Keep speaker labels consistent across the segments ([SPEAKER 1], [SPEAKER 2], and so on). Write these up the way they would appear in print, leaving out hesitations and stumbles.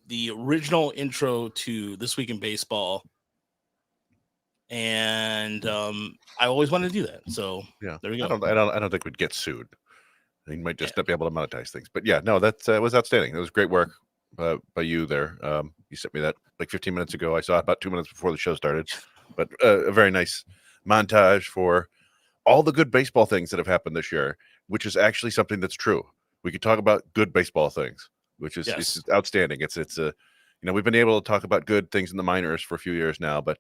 [SPEAKER 1] the original intro to This Week in Baseball, and I always wanted to do that. So
[SPEAKER 2] Yeah,
[SPEAKER 1] there we
[SPEAKER 2] I
[SPEAKER 1] go.
[SPEAKER 2] don't think we'd get sued. You might just not be able to monetize things. But yeah, no, that was outstanding. That was great work by you there. You sent me that like 15 minutes ago. I saw it about 2 minutes before the show started. But a very nice montage for all the good baseball things that have happened this year, which is actually something that's true. We could talk about good baseball things, which is
[SPEAKER 1] Yes.
[SPEAKER 2] it's outstanding. It's we've been able to talk about good things in the minors for a few years now, but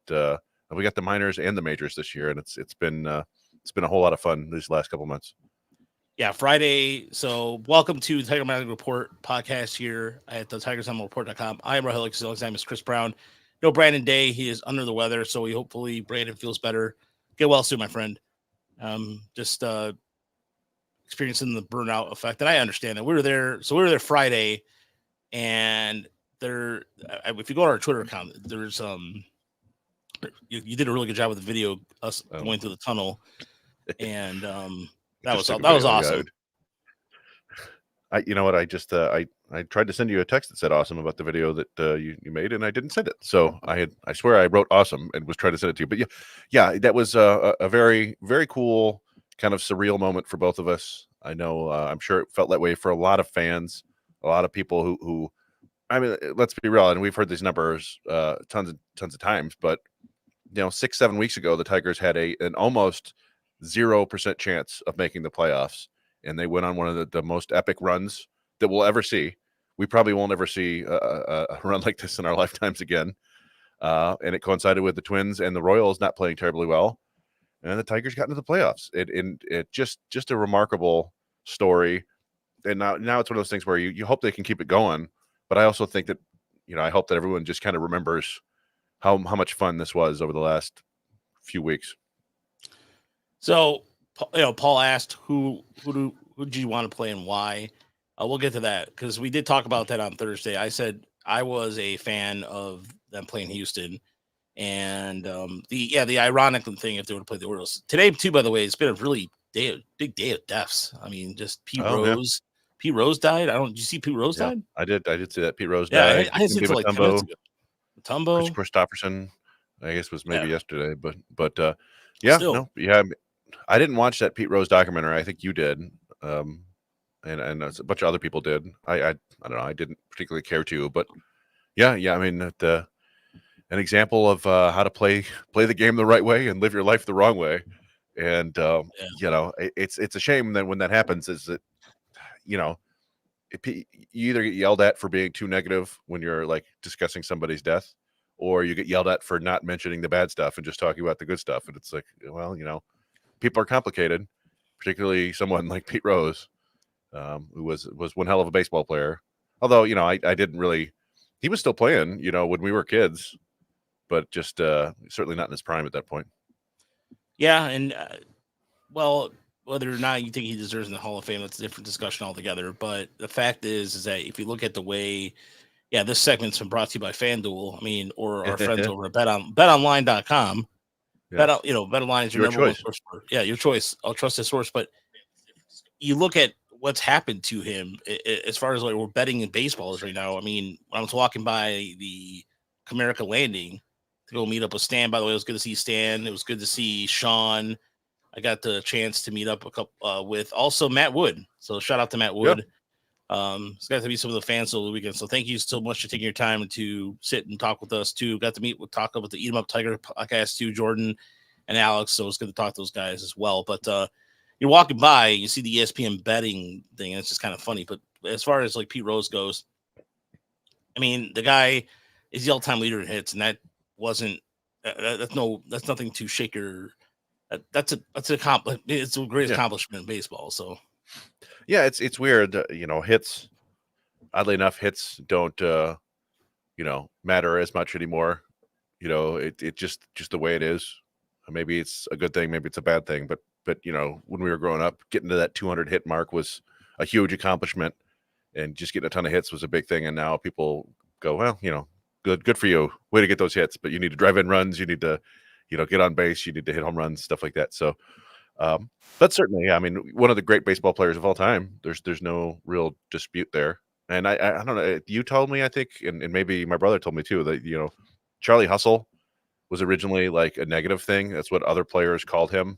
[SPEAKER 2] we got the minors and the majors this year, and it's been a whole lot of fun these last couple months.
[SPEAKER 1] Yeah, Friday. So welcome to the Tiger Mountain Report podcast here at the TigersOnTheReport.com. I am Rahel. His name is Chris Brown. No Brandon Day. He is under the weather, so hopefully Brandon feels better. Get well soon, my friend. Just experiencing the burnout effect, and I understand that. We were there Friday, and there. If you go to our Twitter account, there's you did a really good job with the video us going through the tunnel, and that was awesome.
[SPEAKER 2] You know what? I just I tried to send you a text that said awesome about the video that you made, and I didn't send it. So I swear I wrote awesome and was trying to send it to you. But yeah, that was a very, very cool kind of surreal moment for both of us. I know I'm sure it felt that way for a lot of fans, a lot of people who I mean, let's be real, and we've heard these numbers tons of times, but 6-7 weeks ago, the Tigers had an almost 0% chance of making the playoffs, and they went on one of the most epic runs that we'll ever see. We probably won't ever see a run like this in our lifetimes again. And it coincided with the Twins and the Royals not playing terribly well, and the Tigers got into the playoffs. It just a remarkable story. And now it's one of those things where you hope they can keep it going, but I also think that I hope that everyone just kind of remembers how much fun this was over the last few weeks.
[SPEAKER 1] So, Paul asked who do you want to play and why. We'll get to that because we did talk about that on Thursday. I said I was a fan of them playing Houston, and the ironic thing if they would play the Orioles today too. By the way, it's been a really big day of deaths. I mean, just Pete Rose. Yeah. Pete Rose died. Did you see Pete Rose died?
[SPEAKER 2] I did see that Pete Rose died.
[SPEAKER 1] I see it like 10 minutes ago. Tumbo.
[SPEAKER 2] Christopherson, I guess was maybe yesterday, but
[SPEAKER 1] Still.
[SPEAKER 2] I didn't watch that Pete Rose documentary. I think you did, and a bunch of other people did. I don't know. I didn't particularly care to, but yeah. I mean, an example of how to play the game the right way and live your life the wrong way, and it's a shame that when that happens, is that you either get yelled at for being too negative when you're like discussing somebody's death, or you get yelled at for not mentioning the bad stuff and just talking about the good stuff. And it's like, well, people are complicated, particularly someone like Pete Rose, who was one hell of a baseball player. Although, I didn't really, he was still playing, when we were kids, but just certainly not in his prime at that point.
[SPEAKER 1] Yeah. And whether or not you think he deserves in the Hall of Fame, that's a different discussion altogether. But the fact is that if you look at the way, this segment's been brought to you by FanDuel, or our friends over at betonline.com. Yes. BetOnline is your number one source for, your choice. I'll trust the source. But you look at what's happened to him as far as like we're betting in baseball is right now. When I was walking by the Comerica Landing to go meet up with Stan, by the way, it was good to see Stan. It was good to see Sean. I got the chance to meet up with also Matt Wood. So shout out to Matt Wood. Yep. It's got to be some of the fans over the weekend. So thank you so much for taking your time to sit and talk with us too. Got to talk with the Eat 'em Up Tiger podcast too, Jordan and Alex. So it's good to talk to those guys as well. But you're walking by, you see the ESPN betting thing, and it's just kind of funny. But as far as like Pete Rose goes, the guy is the all-time leader in hits, and that wasn't that's nothing to shake your. It's a great accomplishment in baseball. So,
[SPEAKER 2] it's weird. Hits. Oddly enough, hits don't matter as much anymore. It just the way it is. Maybe it's a good thing, maybe it's a bad thing. But when we were growing up, getting to that 200 hit mark was a huge accomplishment, and just getting a ton of hits was a big thing. And now people go, well, good for you, way to get those hits. But you need to drive in runs. You need to get on base, you need to hit home runs, stuff like that. So, but certainly, one of the great baseball players of all time. There's no real dispute there. And I don't know. You told me, I think, and maybe my brother told me too, that Charlie Hustle was originally like a negative thing. That's what other players called him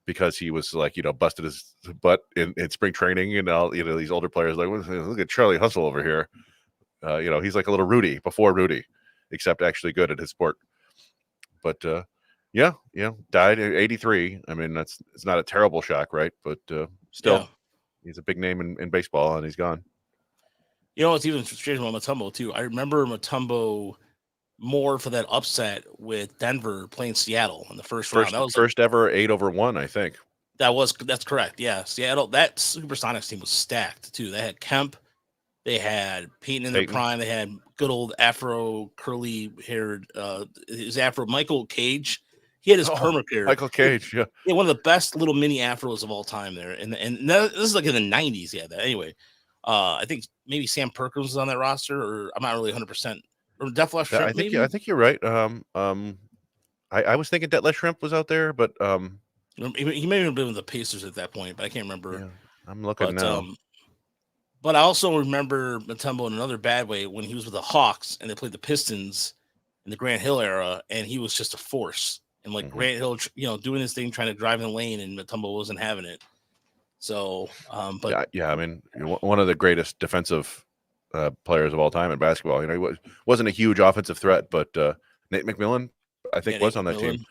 [SPEAKER 2] because he was like busted his butt in spring training, and all these older players like, look at Charlie Hustle over here. He's like a little Rudy before Rudy, except actually good at his sport. But yeah, died at 83. I mean, it's not a terrible shock, right? But still, he's a big name in baseball, and he's gone.
[SPEAKER 1] It's even strange about Mutombo too. I remember Mutombo more for that upset with Denver playing Seattle in the first round. That was
[SPEAKER 2] first ever 8-over-1, I think.
[SPEAKER 1] That's correct. Yeah, Seattle. That Supersonics team was stacked too. They had Kemp, they had Peyton in their prime. They had good old Afro curly haired his Afro Michael Cage. He had his perma care.
[SPEAKER 2] Michael Cage, yeah,
[SPEAKER 1] one of the best little mini afros of all time there. And this is like in the 90s. Yeah, that anyway. I think maybe Sam Perkins was on that roster, or I'm not really 100%. Or Death Shrimp,
[SPEAKER 2] I think you're right. I was thinking Detlef Shrimp was out there, but
[SPEAKER 1] he may have been with the Pacers at that point, but I can't remember.
[SPEAKER 2] Yeah, I'm looking now.
[SPEAKER 1] But I also remember Mutombo in another bad way when he was with the Hawks and they played the Pistons in the Grant Hill era, and he was just a force. And like Grant Hill, doing his thing, trying to drive in the lane, and Mutombo wasn't having it. So, but
[SPEAKER 2] yeah, I mean, one of the greatest defensive players of all time in basketball. He wasn't a huge offensive threat, but Nate McMillan, I think, was on that team.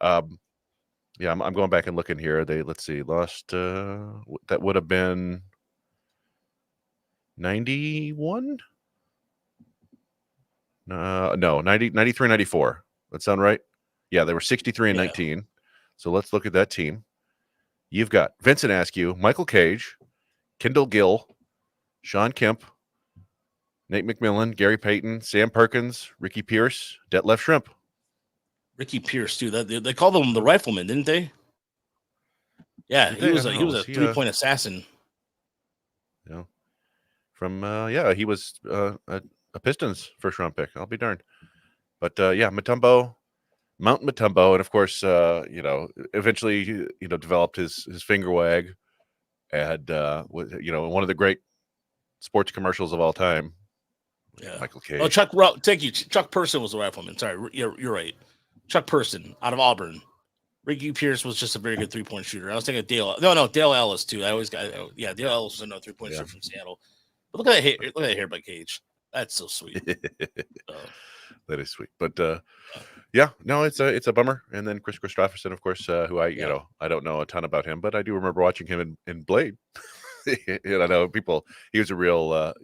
[SPEAKER 2] Yeah, I'm going back and looking here. Let's see, lost. That would have been 91. No, 93, 94. That sound right? Yeah, they were 63 and 19. So let's look at that team. You've got Vincent Askew, Michael Cage, Kendall Gill, Sean Kemp, Nate McMillan, Gary Payton, Sam Perkins, Ricky Pierce, Detlef Shrimp.
[SPEAKER 1] Ricky Pierce too. They called him the Rifleman, didn't they? Yeah, he was a 3-point assassin.
[SPEAKER 2] Yeah, he was a Pistons first round pick. I'll be darned. But Mutombo, Mount Mutombo, and of course, eventually, developed his finger wag, and one of the great sports commercials of all time.
[SPEAKER 1] Yeah,
[SPEAKER 2] Michael Cage.
[SPEAKER 1] Oh, thank you. Chuck Person was the Rifleman. Sorry, you're right. Chuck Person out of Auburn. Ricky Pierce was just a very good 3-point shooter. I was thinking Dale. No, Dale Ellis too. Dale Ellis was another 3-point shooter from Seattle. But look at that hair by Cage. That's so sweet.
[SPEAKER 2] That is sweet. But it's a bummer. And then Chris Christopherson, of course, who I don't know a ton about him, but I do remember watching him in Blade. And I know people. He was a real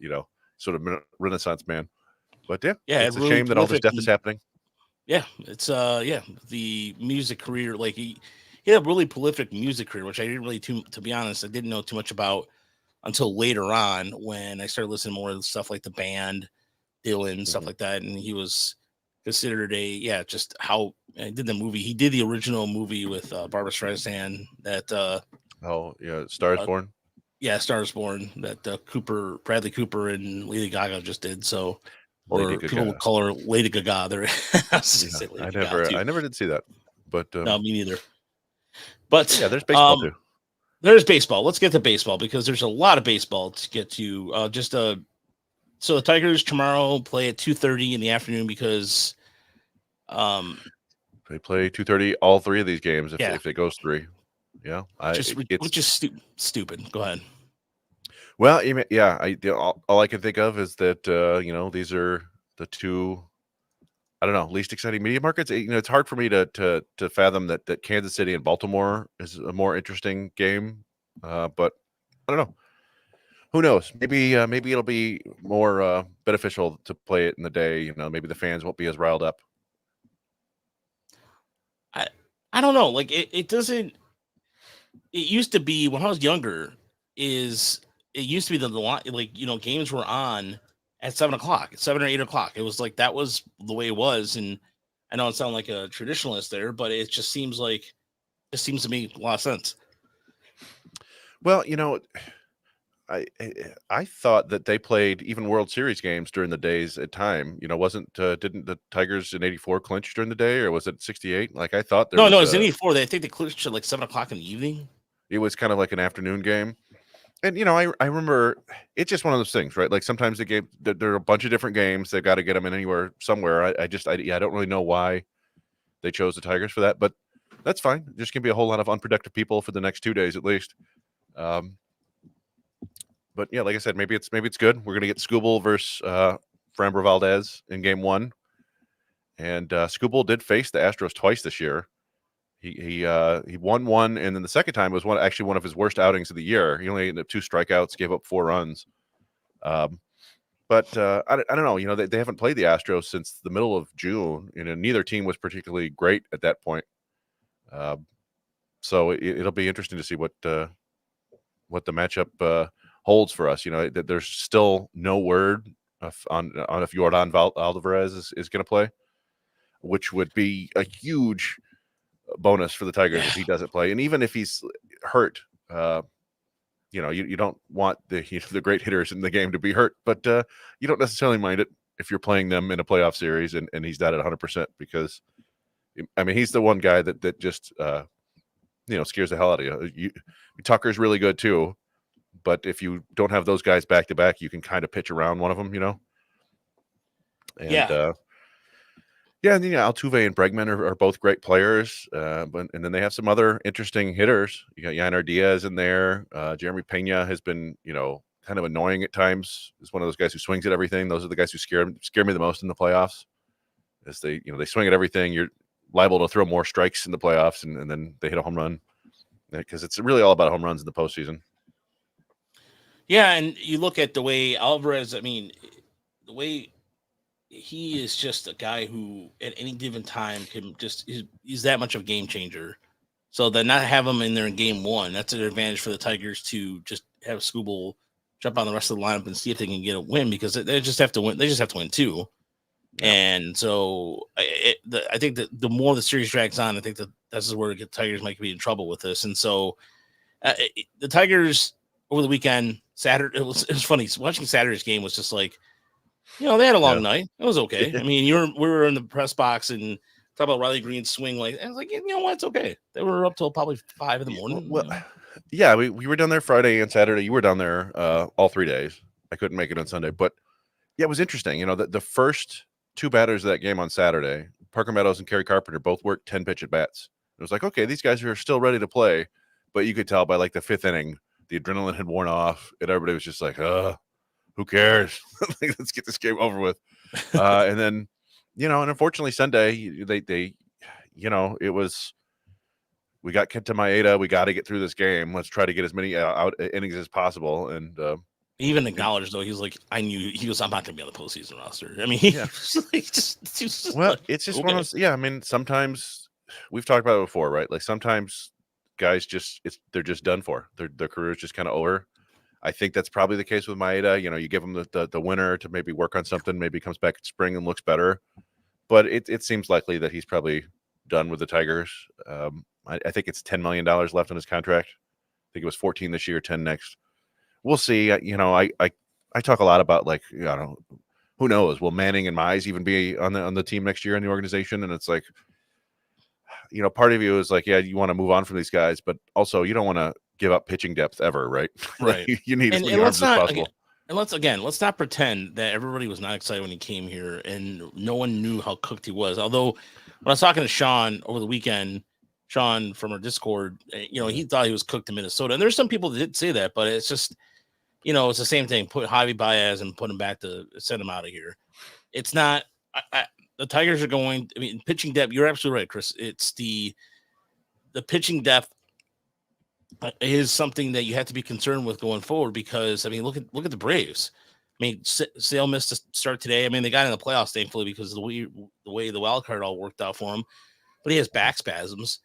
[SPEAKER 2] sort of Renaissance man. But it's a really shame that all this death is happening.
[SPEAKER 1] Yeah, it's the music career. Like he had a really prolific music career, which I didn't really to be honest, I didn't know too much about until later on when I started listening more to stuff like the band, Dylan, stuff like that. And he was considered just how I did the movie. He did the original movie with Barbra Streisand that
[SPEAKER 2] Star is Born.
[SPEAKER 1] Yeah, Star is Born that Bradley Cooper and Lady Gaga just did. So or people would call her Lady Gaga. There,
[SPEAKER 2] I never did see that, but
[SPEAKER 1] no, me neither. But
[SPEAKER 2] there's baseball too.
[SPEAKER 1] There's baseball. Let's get to baseball because there's a lot of baseball to get to. So the Tigers tomorrow play at 2:30 in the afternoon because
[SPEAKER 2] they play 2:30 all three of these games if it goes 3. Yeah,
[SPEAKER 1] which is stupid. Go ahead.
[SPEAKER 2] Well, all I can think of is that these are the two, I don't know, least exciting media markets. It's hard for me to fathom that Kansas City and Baltimore is a more interesting game, but I don't know. Who knows? Maybe it'll be more beneficial to play it in the day. Maybe the fans won't be as riled up.
[SPEAKER 1] I don't know. Like it doesn't. It used to be when I was younger. It used to be the games were on at 7:00, 7 or 8 o'clock. It was like that was the way it was. And I know it sounds like a traditionalist there, but it just seems to make a lot of sense.
[SPEAKER 2] Well, I thought that they played even World Series games during the days at time. Didn't the Tigers in '84 clinch during the day, or was it '68? Like I thought
[SPEAKER 1] there was. No, it was in '84. I think they clinched at like 7 o'clock in the evening.
[SPEAKER 2] It was kind of like an afternoon game. And I remember it's just one of those things, right? Like sometimes the game, there are a bunch of different games. They've got to get them in anywhere, somewhere. I don't really know why they chose the Tigers for that, but that's fine. There's going to be a whole lot of unproductive people for the next 2 days at least. But yeah, like I said, maybe it's good. We're going to get Skubal versus Framber Valdez in game one, and Skubal did face the Astros twice this year. He won one, and then the second time was actually one of his worst outings of the year. He only ended up 2 strikeouts, gave up 4 runs. But I don't know. They haven't played the Astros since the middle of June, and neither team was particularly great at that point. So it'll be interesting to see what the matchup holds for us. There's still no word on if Yordan Alvarez is going to play, which would be a huge bonus for the Tigers if he doesn't play. And even if he's hurt, you don't want the great hitters in the game to be hurt, but you don't necessarily mind it if you're playing them in a playoff series and he's not at 100%, because I mean, he's the one guy that just scares the hell out of you. Tucker's really good too, but if you don't have those guys back to back, you can kind of pitch around one of them, And and then Altuve and Bregman are both great players, and then they have some other interesting hitters. You got Yainer Diaz in there. Jeremy Pena has been kind of annoying at times. Is one of those guys who swings at everything. Those are the guys who scare me the most in the playoffs. As they swing at everything, you're liable to throw more strikes in the playoffs, and then they hit a home run, because it's really all about home runs in the postseason.
[SPEAKER 1] Yeah, and you look at the way Alvarez. I mean, the way he is just a guy who at any given time can he's that much of a game changer. So then not have him in there in game one, that's an advantage for the Tigers to just have Skubal jump on the rest of the lineup and see if they can get a win, because they just have to win. They just have to win too. Yeah. And so I think that the more the series drags on, I think that this is where the Tigers might be in trouble with this. And so the Tigers over the weekend, Saturday, it was funny. Watching Saturday's game was just like, they had a long night. It was okay. I mean, we were in the press box and talk about Riley Green's swing. Like, I was like, you know what? It's okay. They were up till probably 5 in the morning.
[SPEAKER 2] Well, yeah, we were down there Friday and Saturday. You were down there all 3 days. I couldn't make it on Sunday, but yeah, it was interesting. The first 2 batters of that game on Saturday, Parker Meadows and Kerry Carpenter, both worked 10 pitch at bats. It was like, okay, these guys are still ready to play, but you could tell by like the 5th inning, the adrenaline had worn off, and everybody was just like, who cares? Let's get this game over with. And then, and unfortunately Sunday, they it was, we got Kenta Maeda. We got to get through this game. Let's try to get as many out innings as possible. And
[SPEAKER 1] he even acknowledged, though, he was like, I'm not going to be on the postseason roster. I mean, it's just
[SPEAKER 2] one of those. Yeah, I mean, sometimes we've talked about it before, right? Like sometimes guys they're just done for. Their career is just kind of over. I think that's probably the case with Maeda. You give him the winter to maybe work on something. Maybe he comes back in spring and looks better. But it seems likely that he's probably done with the Tigers. I think it's $10 million left on his contract. I think it was 14 this year, 10 next. We'll see. I talk a lot about, like, who knows? Will Manning and Mize even be on the team next year in the organization? And it's like, part of you is like, yeah, you want to move on from these guys, but also you don't want to give up pitching depth ever, right?
[SPEAKER 1] Right.
[SPEAKER 2] You need as many arms as possible.
[SPEAKER 1] And let's not pretend that everybody was not excited when he came here and no one knew how cooked he was. Although when I was talking to Sean over the weekend, Sean from our Discord, he thought he was cooked in Minnesota. And there's some people that did say that, but it's just, it's the same thing. Put Javi Baez and put him back to send him out of here. It's not, the Tigers are going, pitching depth. You're absolutely right, Chris. It's the pitching depth is something that you have to be concerned with going forward, because look at the Braves. Sale missed to start today. They got in the playoffs, thankfully, because of the way the wild card all worked out for him. But he has back spasms.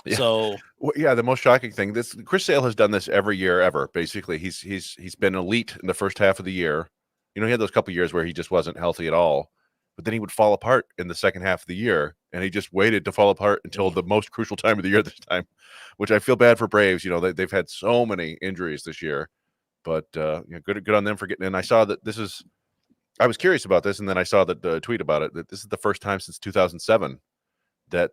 [SPEAKER 2] Yeah.
[SPEAKER 1] So
[SPEAKER 2] the most shocking thing, Chris Sale has done this every year ever. Basically, he's been elite in the first half of the year. He had those couple years where he just wasn't healthy at all, but then he would fall apart in the second half of the year, and he just waited to fall apart until the most crucial time of the year this time, which I feel bad for Braves. They've had so many injuries this year, but good on them for getting in. I saw that I was curious about this, and then I saw the tweet about it, that this is the first time since 2007 that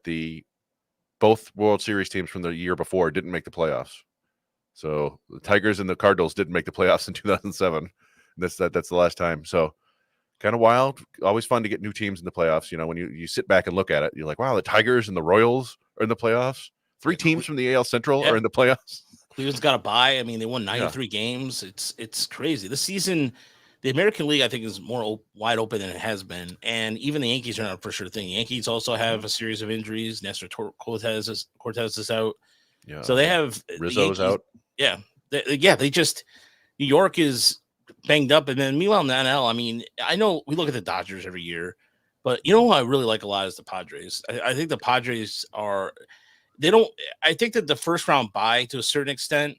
[SPEAKER 2] both World Series teams from the year before didn't make the playoffs. So the Tigers and the Cardinals didn't make the playoffs in 2007. That's the last time. So kind of wild. Always fun to get new teams in the playoffs. You know, when you sit back and look at it, you're like, wow, the Tigers and the Royals are in the playoffs. Three teams from the AL Central are in the playoffs.
[SPEAKER 1] Cleveland's got a bye. I mean, they won 93 games. It's crazy. This season, the American League, I think, is more wide open than it has been. And even the Yankees are not for sure thing. The Yankees also have a series of injuries. Nestor Cortez is out.
[SPEAKER 2] Yeah.
[SPEAKER 1] So they have
[SPEAKER 2] Rizzo's out.
[SPEAKER 1] Yeah. They just New York is banged up. And then meanwhile in the NL, I mean, I know we look at the Dodgers every year, but you know who I really like a lot is the Padres. I think the Padres are I think that the first round bye to a certain extent,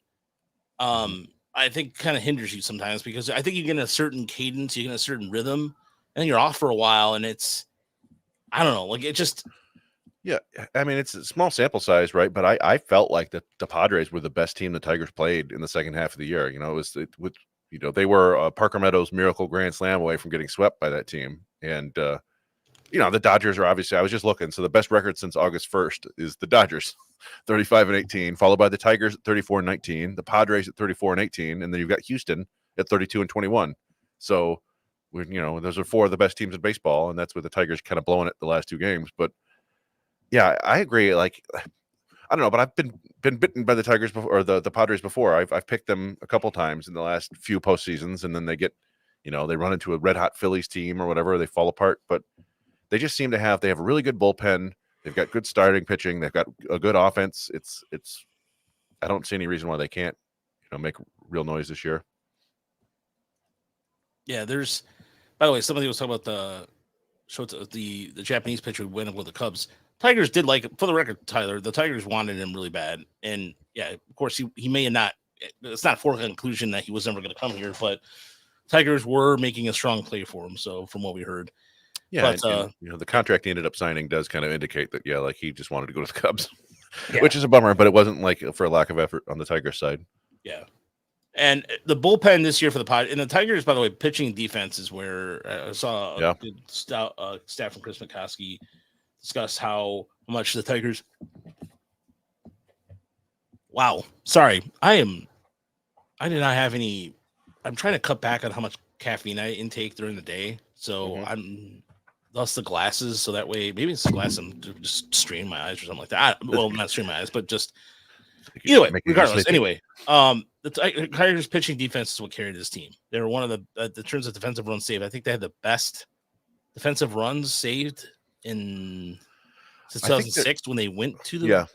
[SPEAKER 1] I think kind of hinders you sometimes because I think you get a certain cadence, you get a certain rhythm, and you're off for a while, and I don't know, like it just.
[SPEAKER 2] Yeah, I mean it's a small sample size, right? But I felt like the Padres were the best team the Tigers played in the second half of the year. You know, they were Parker Meadows' miracle grand slam away from getting swept by that team, and the Dodgers are obviously. I was just looking, so the best record since August 1st is the Dodgers, 35-18, followed by the Tigers at 34-19, the Padres at 34-18, and then you've got Houston at 32-21. So, those are four of the best teams in baseball, and that's with the Tigers kind of blowing it the last two games, but. Yeah, I agree. Like, I don't know, but I've been bitten by the Tigers before, or the Padres before. I've picked them a couple times in the last few postseasons, and then they get, they run into a red hot Phillies team or whatever, they fall apart. But they just seem to have a really good bullpen. They've got good starting pitching. They've got a good offense. It's. I don't see any reason why they can't, make real noise this year.
[SPEAKER 1] Yeah, by the way, somebody was talking about the Japanese pitcher who went up with the Cubs. Tigers did like it. For the record, Tyler, the Tigers wanted him really bad. And yeah, of course, he may have not. It's not a foregone conclusion that he was never going to come here, but Tigers were making a strong play for him. So from what we heard.
[SPEAKER 2] Yeah, but, the contract he ended up signing does kind of indicate that, like he just wanted to go to the Cubs, which is a bummer, but it wasn't like for a lack of effort on the Tigers side.
[SPEAKER 1] Yeah. And the bullpen this year for the Padres, and the Tigers, by the way, pitching and defense is where I saw a good stat from Chris McCoskey discuss how much the Tigers. Wow. Sorry. I did not have any. I'm trying to cut back on how much caffeine I intake during the day. So I'm thus the glasses. So that way, maybe it's the glass. I'm just straining my eyes or something like that. Well, not straining my eyes, but just either way, regardless. Anyway, the Tigers pitching defense is what carried this team. They were one of the terms of defensive runs saved. I think they had the best defensive runs saved since 2006 when they went to the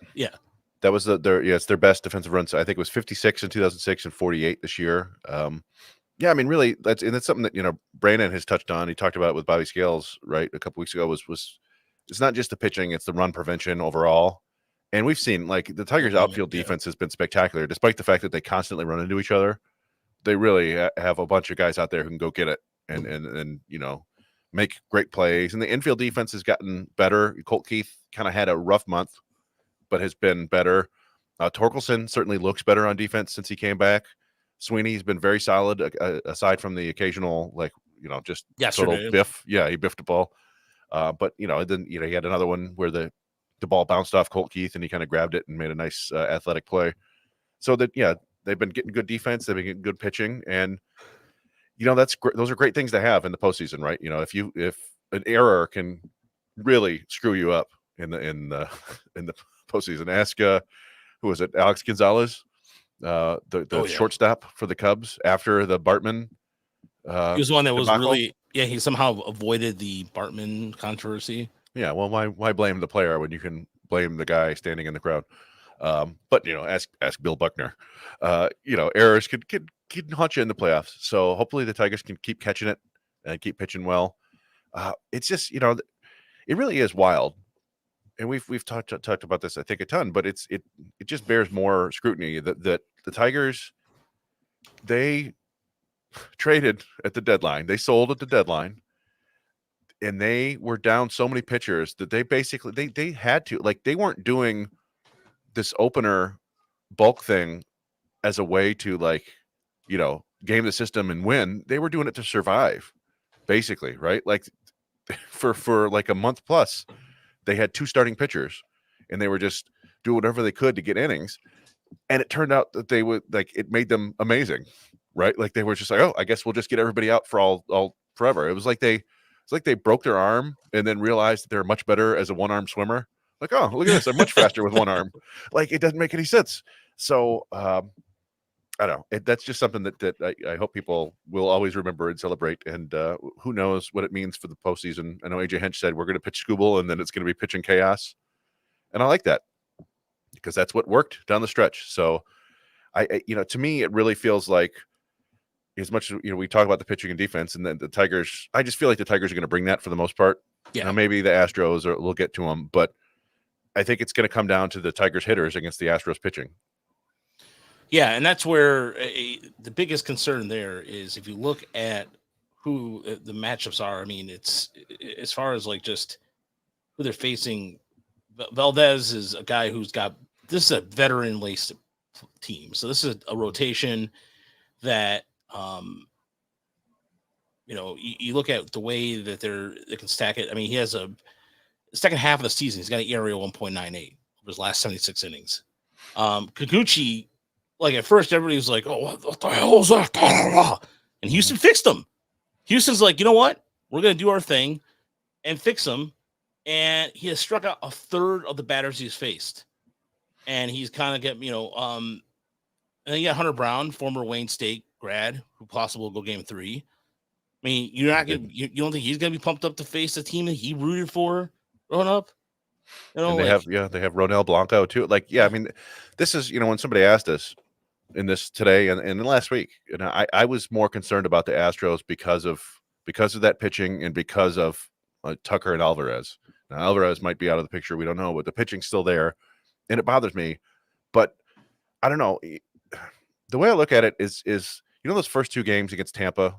[SPEAKER 2] that was it's their best defensive runs. I think it was 56 in 2006 and 48 this year. I mean, really, that's something that Brandon has touched on. He talked about it with Bobby Scales right a couple weeks ago. Was it's not just the pitching; it's the run prevention overall. And we've seen like the Tigers' outfield defense has been spectacular, despite the fact that they constantly run into each other. They really have a bunch of guys out there who can go get it and make great plays. And the infield defense has gotten better. Colt Keith kind of had a rough month, but has been better. Torkelson certainly looks better on defense since he came back. Sweeney's been very solid, aside from the occasional, just total biff. Yeah, he biffed the ball. But then he had another one where the ball bounced off Colt Keith and he kind of grabbed it and made a nice athletic play. So that they've been getting good defense, they've been getting good pitching, and those are great things to have in the postseason, right? If an error can really screw you up in the postseason, ask who was it, Alex Gonzalez, the shortstop for the Cubs after the Bartman.
[SPEAKER 1] He was the one that was really he somehow avoided the Bartman controversy.
[SPEAKER 2] Yeah, well, why blame the player when you can blame the guy standing in the crowd? But ask Bill Buckner. Errors could haunt you in the playoffs. So hopefully the Tigers can keep catching it and keep pitching well. It's just it really is wild, and we've talked about this I think a ton, but it just bears more scrutiny that the Tigers, they traded at the deadline, they sold at the deadline. And they were down so many pitchers that they basically they had to, like, they weren't doing this opener bulk thing as a way to game the system and win. They were doing it to survive, basically, right? Like for like a month plus, they had two starting pitchers and they were just doing whatever they could to get innings. And it turned out that they would like it made them amazing, right? Like they were just like, oh, I guess we'll just get everybody out for all forever. It was like they broke their arm and then realized that they're much better as a one-arm swimmer. Like, oh, look at this, I'm much faster with one arm. Like it doesn't make any sense. So I don't know. That's just something that I hope people will always remember and celebrate. And who knows what it means for the postseason. I know AJ Hinch said we're going to pitch Scooble and then it's going to be pitching chaos, and I like that because that's what worked down the stretch. So to me, it really feels like as much as we talk about the pitching and defense, and then the Tigers. I just feel like the Tigers are going to bring that for the most part.
[SPEAKER 1] Yeah.
[SPEAKER 2] Now maybe the Astros will get to them, but I think it's going to come down to the Tigers hitters against the Astros pitching.
[SPEAKER 1] Yeah, and that's where the biggest concern there is if you look at who the matchups are. I mean, it's as far as like just who they're facing. Valdez is a guy who's got this is a veteran laced team, so this is a rotation that you look at the way that they can stack it. I mean, he has a second half of the season. He's got an ERA 1.98 over his last 76 innings. Kikuchi. Like at first, everybody was like, "Oh, what the hell is that?" And Houston fixed him. Houston's like, you know what? We're gonna do our thing and fix him. And he has struck out a third of the batters he's faced, and he's kind of get and then you got Hunter Brown, former Wayne State grad, who possibly will go game 3. I mean, you're not gonna you don't think he's gonna be pumped up to face the team that he rooted for growing up?
[SPEAKER 2] And they have Ronel Blanco too. Like, I mean, this is when somebody asked us in this today and last week, and I was more concerned about the Astros because of that pitching and because of Tucker and Alvarez. Now Alvarez might be out of the picture, we don't know, but the pitching's still there, and it bothers me. But I don't know. The way I look at it is those first 2 games against Tampa.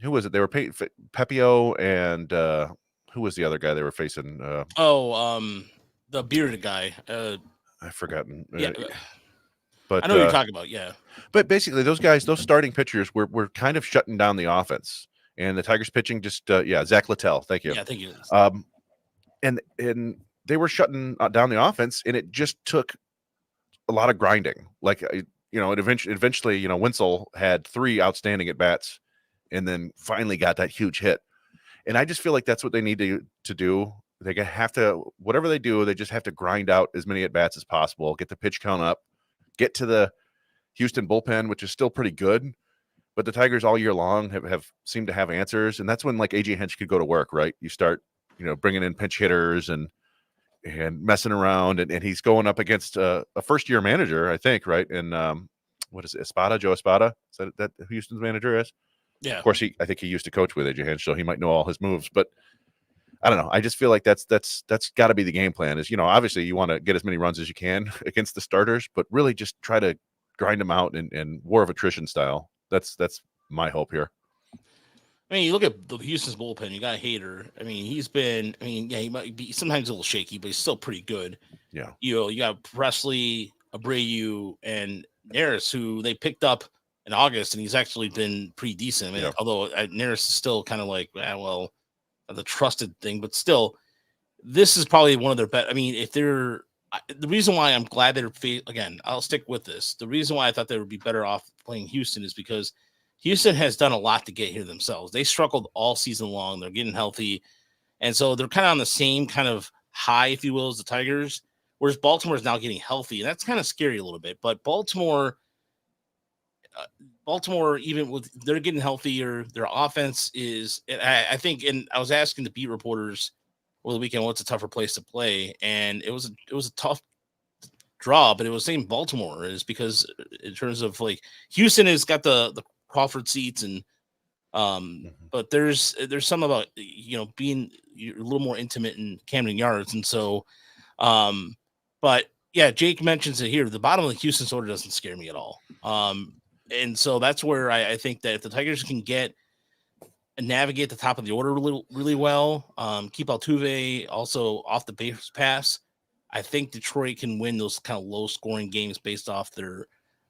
[SPEAKER 2] Who was it? They were Pepio and who was the other guy they were facing?
[SPEAKER 1] The bearded guy.
[SPEAKER 2] I've forgotten.
[SPEAKER 1] Yeah.
[SPEAKER 2] But
[SPEAKER 1] I know what you're talking about, yeah.
[SPEAKER 2] But basically, those guys, those starting pitchers, were kind of shutting down the offense, and the Tigers pitching just, Zach Littell, thank you.
[SPEAKER 1] Yeah, thank you.
[SPEAKER 2] And they were shutting down the offense, and it just took a lot of grinding. Like, it eventually, Winsel had 3 outstanding at bats, and then finally got that huge hit. And I just feel like that's what they need to do. They have to, whatever they do, they just have to grind out as many at bats as possible, get the pitch count up. Get to the Houston bullpen, which is still pretty good, but the Tigers all year long have seemed to have answers, and that's when like AJ Hinch could go to work, right? You start, bringing in pinch hitters and messing around, and he's going up against a first-year manager, I think, right? And what is it, Joe Espada? Is that Houston's manager is?
[SPEAKER 1] Yeah.
[SPEAKER 2] Of course, I think he used to coach with AJ Hinch, so he might know all his moves, but I don't know. I just feel like that's got to be the game plan. Is obviously you want to get as many runs as you can against the starters, but really just try to grind them out in war of attrition style. That's my hope here.
[SPEAKER 1] I mean, you look at the Houston's bullpen. You got Hader. I mean, he's been. I mean, yeah, he might be sometimes a little shaky, but he's still pretty good.
[SPEAKER 2] Yeah.
[SPEAKER 1] You got Presley, Abreu, and Neris, who they picked up in August, and he's actually been pretty decent. I mean, although Neris is still kind of like, the trusted thing, but still, this is probably one of their best. I mean, if they're the reason why I'm glad they're again, I'll stick with this. The reason why I thought they would be better off playing Houston is because Houston has done a lot to get here themselves. They struggled all season long. They're getting healthy, and so they're kind of on the same kind of high, if you will, as the Tigers. Whereas Baltimore is now getting healthy, and that's kind of scary a little bit. But Baltimore, even with they're getting healthier, their offense is. I think, and I was asking the beat reporters over the weekend, what's a tougher place to play, and it was a tough draw, but it was saying Baltimore is because in terms of like Houston has got the Crawford seats, and but there's some about being a little more intimate in Camden Yards, and so but yeah, Jake mentions it here. The bottom of the Houston's order doesn't scare me at all. And so that's where I think that if the Tigers can get and navigate the top of the order really, really well, keep Altuve also off the base pass, I think Detroit can win those kind of low scoring games based off their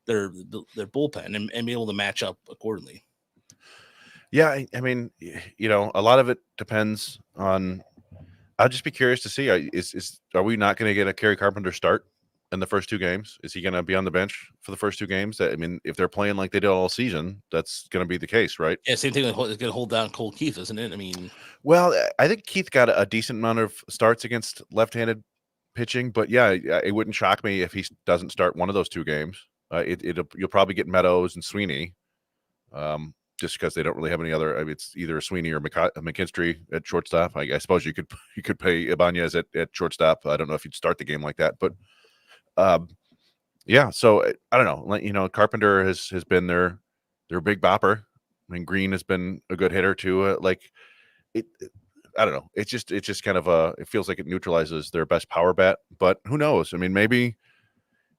[SPEAKER 1] bullpen and be able to match up accordingly.
[SPEAKER 2] Yeah, I mean, a lot of it depends on. I'll just be curious to see. Are we not going to get a Kerry Carpenter start in the first 2 games? Is he going to be on the bench for the first 2 games? I mean, if they're playing like they did all season, that's going to be the case, right?
[SPEAKER 1] Yeah, same thing. It's going to hold down Cole Keith, isn't it? I mean,
[SPEAKER 2] Well, I think Keith got a decent amount of starts against left-handed pitching, but yeah, it wouldn't shock me if he doesn't start one of those 2 games. You'll probably get Meadows and Sweeney, just because they don't really have any other. I mean, it's either Sweeney or McKinstry at shortstop. I suppose you could play Ibanez at shortstop. I don't know if you'd start the game like that, but yeah. So I don't know. You know, Carpenter has been their big bopper. I mean, Green has been a good hitter too. I don't know. It's just kind of it feels like it neutralizes their best power bat, but who knows? I mean, maybe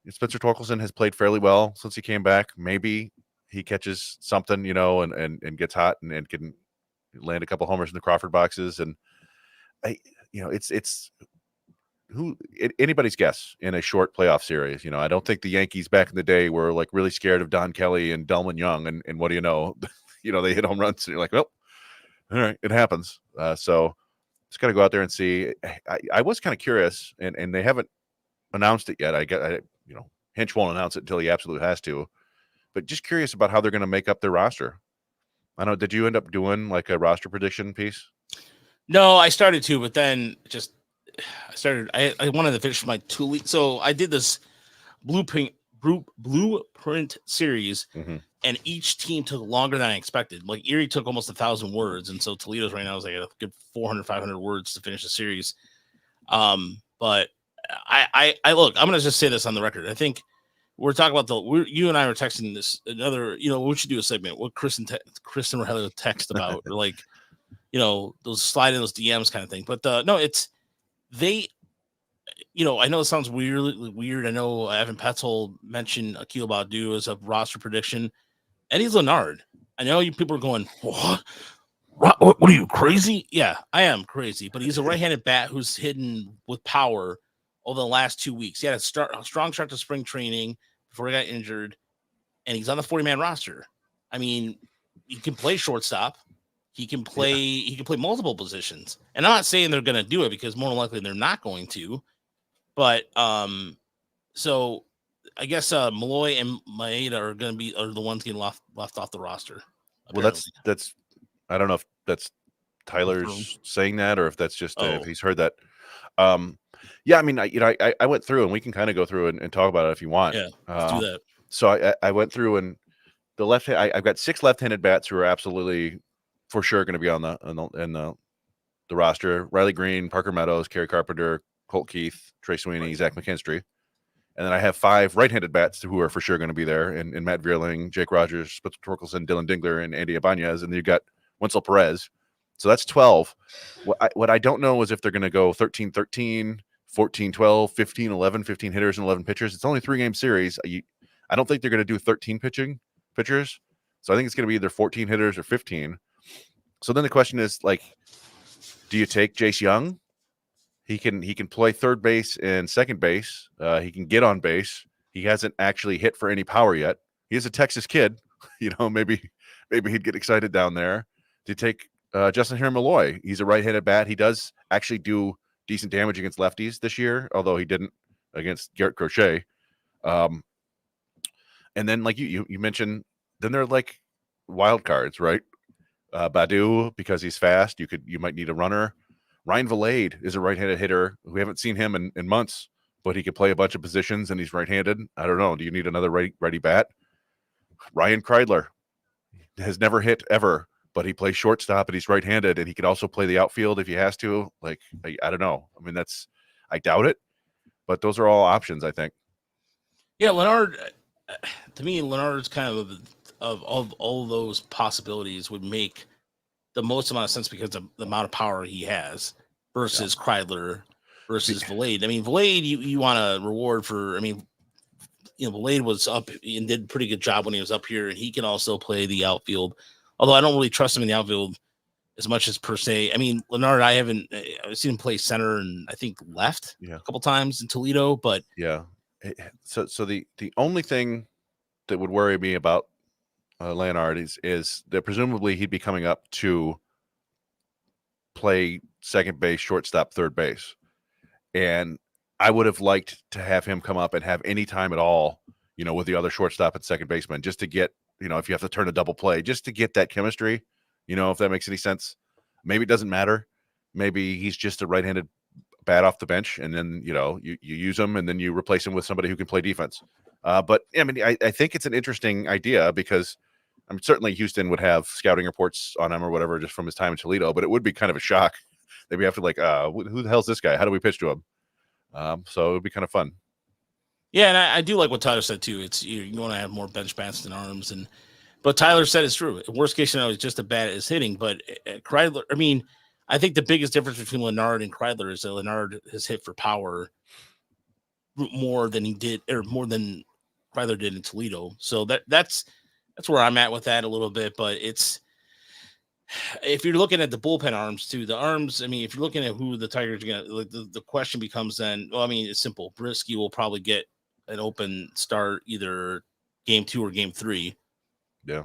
[SPEAKER 2] Spencer Torkelson has played fairly well since he came back. Maybe he catches something, you know, and gets hot and can land a couple homers in the Crawford boxes. And it's anybody's guess in a short playoff series. You know, I don't think the Yankees back in the day were like really scared of Don Kelly and Delman Young. And what do you know? You know, they hit home runs and you're like, well, all right, it happens. So just got to go out there and see. I was kind of curious, and they haven't announced it yet. You know, Hinch won't announce it until he absolutely has to. But just curious about how they're going to make up their roster. I know. Did you end up doing like a roster prediction piece?
[SPEAKER 1] no, I started to, but then just I wanted to finish my 2 weeks. So I did this blueprint series, and each team took longer than I expected. Like Erie took almost 1,000 words, and so Toledo's right now is like a good 400, 500 words to finish the series. But I look, I'm gonna just say this on the record. I think we're talking about you and I were texting this another. You know, we should do a segment. What Kristen Rogelio would text about, or like, you know, those slide in those DMs kind of thing. But no, it's they. You know, I know it sounds weird. I know Evan Petzold mentioned Akil Baddoo as a roster prediction. Eddie's Leonard. I know you people are going, what? What are you, crazy? Yeah, I am crazy, but he's a right-handed bat who's hidden with power over the last 2 weeks. He had a strong start to spring training before he got injured, and he's on the 40-man roster. I mean, he can play shortstop. He can play multiple positions. And I'm not saying they're going to do it because more than likely they're not going to. But so I guess Malloy and Maeda are the ones getting left off the roster.
[SPEAKER 2] Apparently. Well, that's I don't know if that's Tyler's saying that or if that's just if he's heard that. Yeah, I mean, I went through and we can kind of go through and talk about it if you want.
[SPEAKER 1] Yeah, let's do that.
[SPEAKER 2] So I went through and the left hand. I've got 6 left-handed bats who are absolutely for sure going to be on the roster. Riley Green, Parker Meadows, Kerry Carpenter, Colt Keith, Trey Sweeney, Zach McKinstry. And then I have 5 right-handed bats who are for sure going to be there, and Matt Vierling, Jake Rogers, Spencer Torkelson, Dylan Dingler, and Andy Ibanez. And then you've got Winslow Perez. So that's 12. What I don't know is if they're going to go 13-13, 14-12, 15-11, 15 hitters and 11 pitchers. It's only a 3-game series. I don't think they're going to do 13 pitchers. So I think it's going to be either 14 hitters or 15. So then the question is, like, do you take Jace Young? He can play third base and second base. He can get on base. He hasn't actually hit for any power yet. He is a Texas kid. You know, maybe he'd get excited down there. To take Justin Malloy. He's a right-handed bat. He does actually do decent damage against lefties this year, although he didn't against Garrett Crochet. And then, like you mentioned, then they're like wild cards, right? Baddoo, because he's fast. You might need a runner. Ryan Valade is a right-handed hitter. We haven't seen him in months, but he could play a bunch of positions and he's right-handed. I don't know. Do you need another righty bat? Ryan Kreidler has never hit ever, but he plays shortstop and he's right-handed, and he could also play the outfield if he has to. Like, I don't know. I mean, I doubt it, but those are all options, I think.
[SPEAKER 1] Yeah, Leonard, to me, Leonard's kind of all those possibilities would make the most amount of sense because of the amount of power he has versus Kreidler versus Valade. I mean, Valade, you want to reward for, I mean, you know, Valade was up and did a pretty good job when he was up here, and he can also play the outfield. Although I don't really trust him in the outfield as much as per se. I mean, Leonard, I've seen him play center and I think left a couple times in Toledo, but
[SPEAKER 2] yeah. So the only thing that would worry me about Leonard is that presumably he'd be coming up to play second base, shortstop, third base. And I would have liked to have him come up and have any time at all, with the other shortstop and second baseman, just to get, if you have to turn a double play, just to get that chemistry, if that makes any sense. Maybe it doesn't matter. Maybe he's just a right-handed bat off the bench, and then, you use him and then you replace him with somebody who can play defense. But I mean, I think it's an interesting idea because certainly Houston would have scouting reports on him or whatever just from his time in Toledo, but it would be kind of a shock. They'd be after like, who the hell's this guy? How do we pitch to him? So it would be kind of fun.
[SPEAKER 1] Yeah, and I do like what Tyler said too. It's you want to have more bench bats than arms, but Tyler said it's true. Worst case scenario is just as bad as hitting. But Kreidler, I mean, I think the biggest difference between Leonard and Kreidler is that Leonard has hit for power more than he did, or more than Kreidler did in Toledo. So that's where I'm at with that a little bit. But if you're looking at the bullpen arms too, the arms, I mean, if you're looking at who the Tigers are going to, the question becomes then, well, I mean, it's simple. Brisky will probably get an open start either game 2 or game 3.
[SPEAKER 2] Yeah.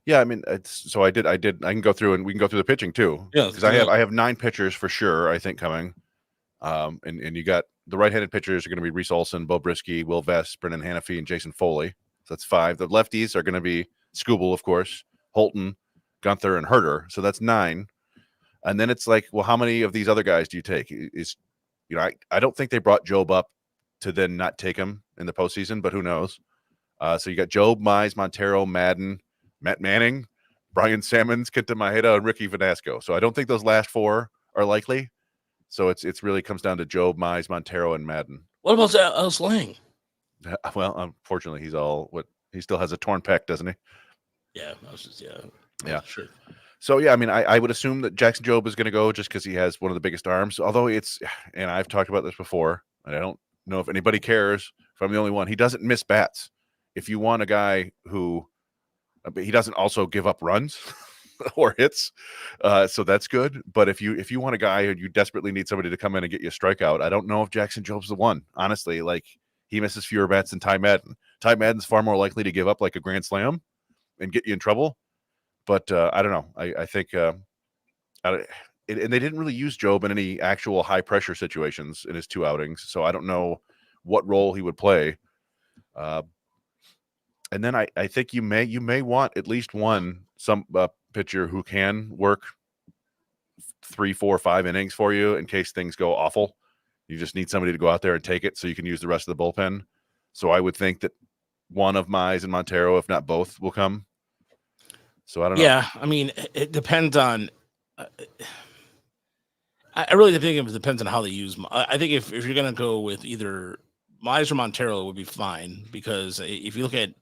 [SPEAKER 2] Yeah. I mean, I can go through and we can go through the pitching too.
[SPEAKER 1] Yeah.
[SPEAKER 2] Because I have 9 pitchers for sure, I think, coming. And you got the right-handed pitchers are going to be Reese Olson, Bo Brisky, Will Vest, Brendan Hanafy, and Jason Foley. So that's 5. The lefties are going to be Skubal, of course, Holton, Gunther, and Herter. So that's 9. And then it's like, well, how many of these other guys do you take? I don't think they brought Job up to then not take him in the postseason, but who knows? So you got Job, Mize, Montero, Madden, Matt Manning, Brian Sammons, Kenta Maeda, and Ricky Vanasco. So I don't think those last 4 are likely. So it's really comes down to Job, Mize, Montero, and Madden.
[SPEAKER 1] What about Ellis Lang?
[SPEAKER 2] Well, unfortunately, he still has a torn pec, doesn't he?
[SPEAKER 1] Yeah,
[SPEAKER 2] yeah,
[SPEAKER 1] sure.
[SPEAKER 2] So yeah, I mean, I would assume that Jackson Job is going to go just because he has one of the biggest arms. Although and I've talked about this before, and I don't know if anybody cares if I'm the only one. He doesn't miss bats. If you want a guy who, he doesn't also give up runs or hits, so that's good. But if you want a guy who you desperately need somebody to come in and get you a strikeout, I don't know if Jackson Job's the one. Honestly, like, he misses fewer bats than Ty Madden. Ty Madden's far more likely to give up like a grand slam and get you in trouble. But I don't know. I think and they didn't really use Job in any actual high pressure situations in his 2 outings, so I don't know what role he would play. And then I think you may want at least one pitcher who can work 3, 4, 5 innings for you in case things go awful. You just need somebody to go out there and take it so you can use the rest of the bullpen. So I would think that one of Mize and Montero, if not both, will come. So I don't know.
[SPEAKER 1] Yeah, I mean, it depends on. I really think it depends on how they use. I think if you're going to go with either Mize or Montero, it would be fine, because if you look at,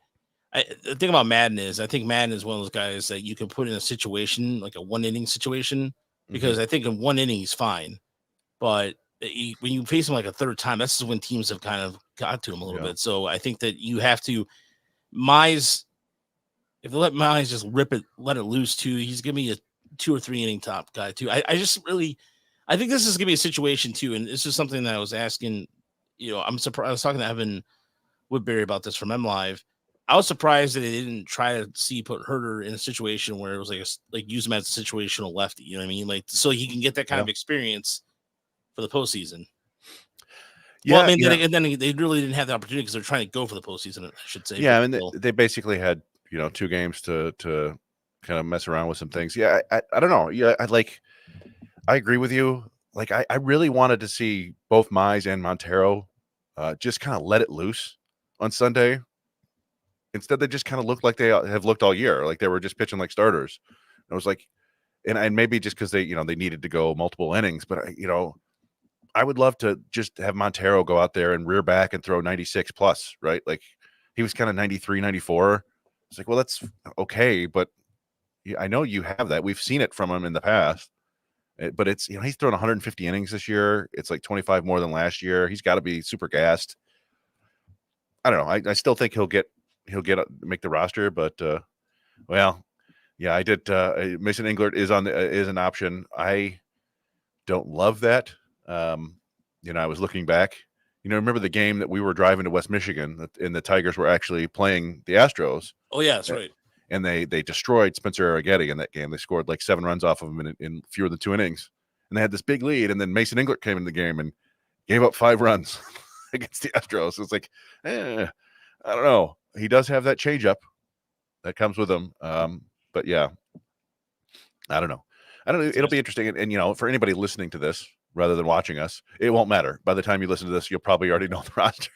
[SPEAKER 1] the thing about Madden is, I think Madden is one of those guys that you can put in a situation like a 1-inning situation, because I think in 1 inning he's fine, but when you face him like a third time, that's when teams have kind of got to him a little bit. So I think that you have to Mize. If they let Mize just rip it, let it loose too, he's gonna be a 2 or 3 inning top guy too. I think this is gonna be a situation too, and this is something that I was asking. I'm surprised. I was talking to Evan Woodbury about this from MLive. I was surprised that they didn't try to put Herter in a situation where it was like use him as a situational lefty. You know what I mean? Like, so he can get that kind of experience for the postseason. Yeah, well, I mean, then they really didn't have the opportunity because they're trying to go for the postseason, I should say.
[SPEAKER 2] Yeah, I mean, they basically had 2 games to kind of mess around with some things. Yeah, I don't know. Yeah, I agree with you. Like, I really wanted to see both Mize and Montero just kind of let it loose on Sunday. Instead, they just kind of looked like they have looked all year, like they were just pitching like starters. And I was like, and maybe just because they needed to go multiple innings, but I would love to just have Montero go out there and rear back and throw 96 plus, right? Like, he was kind of 93, 94. It's like, well, that's okay, but I know you have that. We've seen it from him in the past, but it's, he's thrown 150 innings this year. It's like 25 more than last year. He's got to be super gassed. I don't know. I still think he'll make the roster, but well, yeah, I did. Mason Englert is an option. I don't love that. I was looking back. Remember the game that we were driving to West Michigan and the Tigers were actually playing the Astros?
[SPEAKER 1] Oh, yeah, that's right.
[SPEAKER 2] And they destroyed Spencer Arrighetti in that game. They scored like 7 runs off of him in fewer than 2 innings. And they had this big lead. And then Mason Englert came into the game and gave up 5 runs against the Astros. It's like, I don't know. He does have that changeup that comes with him. But yeah, I don't know. It'll be interesting. And for anybody listening to this rather than watching us, it won't matter. By the time you listen to this, you'll probably already know the roster.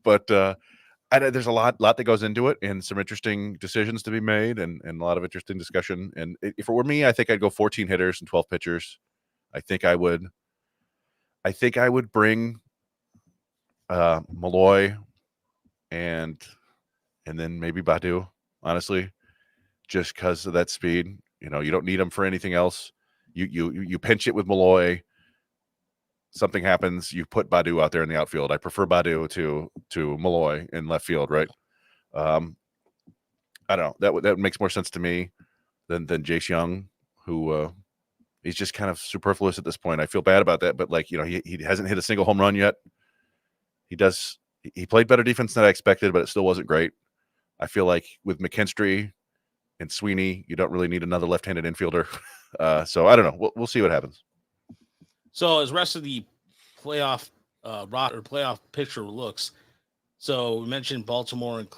[SPEAKER 2] But there's a lot that goes into it, and some interesting decisions to be made, and a lot of interesting discussion. And if it were me, I think I'd go 14 hitters and 12 pitchers. I think I would bring Malloy and then maybe Badu, honestly, just because of that speed. You don't need him for anything else. You pinch it with Malloy. Something happens, you put Badu out there in the outfield. I prefer Badu to Malloy in left field, right? I don't know. That makes more sense to me than Jace Young, who he's just kind of superfluous at this point. I feel bad about that, but he hasn't hit a single home run yet. He played better defense than I expected, but it still wasn't great. I feel like with McKinstry and Sweeney, you don't really need another left-handed infielder. So I don't know. We'll see what happens.
[SPEAKER 1] So as rest of the playoff playoff picture looks, so we mentioned Baltimore and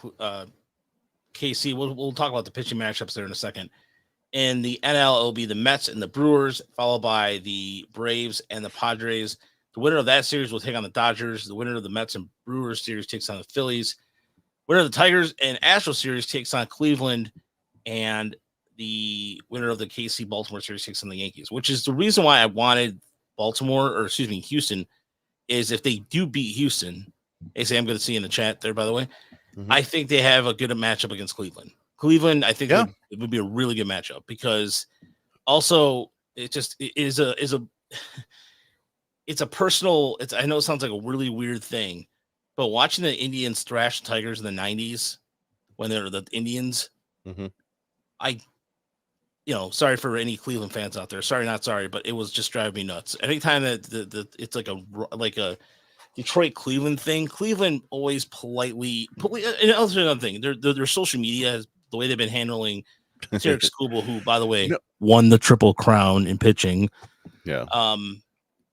[SPEAKER 1] KC. We'll talk about the pitching matchups there in a second. In the NL, it'll be the Mets and the Brewers, followed by the Braves and the Padres. The winner of that series will take on the Dodgers. The winner of the Mets and Brewers series takes on the Phillies. Winner of the Tigers and Astros series takes on Cleveland, and the winner of the KC Baltimore series takes on the Yankees, which is the reason why I wanted Houston, is if they do beat Houston, they say I'm going to see in the chat there, by the way, I think they have a good matchup against Cleveland. I think it would be a really good matchup, because also it's a personal, I know it sounds like a really weird thing, but watching the Indians thrash the Tigers in the 90s when they're the Indians, sorry for any Cleveland fans out there. Sorry, not sorry, but it was just driving me nuts. Anytime that it's like a Detroit Cleveland thing, Cleveland always politely. And also another thing, their social media has the way they've been handling Tarek Skubal, who, by the way, won the Triple Crown in pitching.
[SPEAKER 2] Yeah.
[SPEAKER 1] I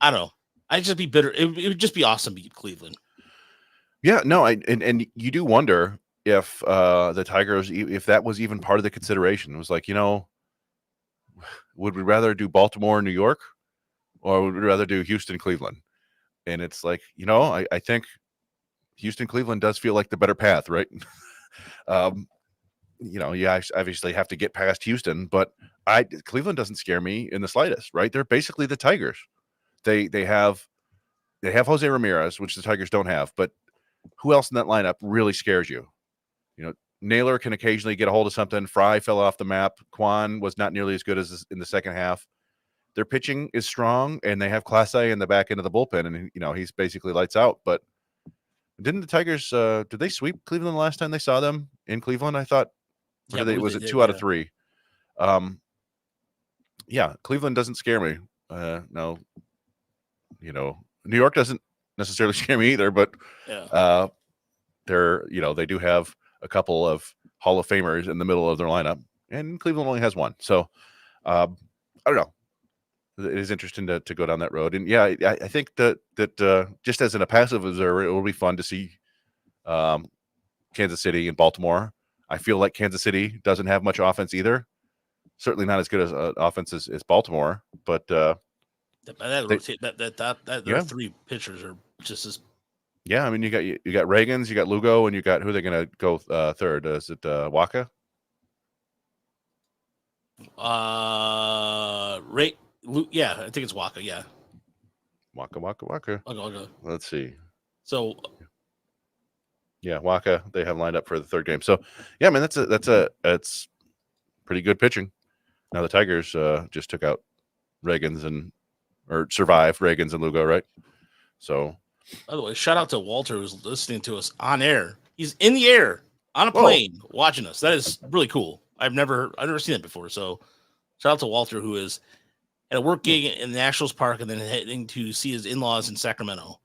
[SPEAKER 1] don't know. I'd just be bitter. It would just be awesome to beat Cleveland.
[SPEAKER 2] Yeah. No. And you do wonder if the Tigers, if that was even part of the consideration. It was like, would we rather do Baltimore, New York, or would we rather do Houston, Cleveland? And it's like, I think Houston, Cleveland does feel like the better path, right? You obviously have to get past Houston, but Cleveland doesn't scare me in the slightest, right? They're basically the Tigers. They have Jose Ramirez, which the Tigers don't have, but who else in that lineup really scares you? Naylor can occasionally get a hold of something. Fry fell off the map. Kwan was not nearly as good as in the second half. Their pitching is strong, and they have Class A in the back end of the bullpen, and he's basically lights out. But didn't the Tigers? Did they sweep Cleveland the last time they saw them in Cleveland? I thought. Was it 2 out of 3? Yeah, Cleveland doesn't scare me. No, New York doesn't necessarily scare me either. But they do have a couple of Hall of Famers in the middle of their lineup, and Cleveland only has one. So I don't know. It is interesting to go down that road. And yeah, I think that just as a passive observer, it will be fun to see Kansas City and Baltimore. I feel like Kansas City doesn't have much offense either. Certainly not as good as offense as Baltimore, but their
[SPEAKER 1] 3 pitchers are just as.
[SPEAKER 2] Yeah, I mean, you got Reagans, you got Lugo, and you got, who are they going to go third? Is it Waka?
[SPEAKER 1] Yeah, I think it's Waka. Yeah,
[SPEAKER 2] Waka.
[SPEAKER 1] Okay.
[SPEAKER 2] Let's see.
[SPEAKER 1] So,
[SPEAKER 2] yeah, Waka they have lined up for the third game. So, yeah, I mean, that's pretty good pitching. Now the Tigers just took out survived Reagans and Lugo, right? So.
[SPEAKER 1] By the way, shout out to Walter, who's listening to us on air. He's in the air on a plane watching us. That is really cool. I've never seen it before. So shout out to Walter, who is at a work gig in the Nationals Park and then heading to see his in-laws in Sacramento.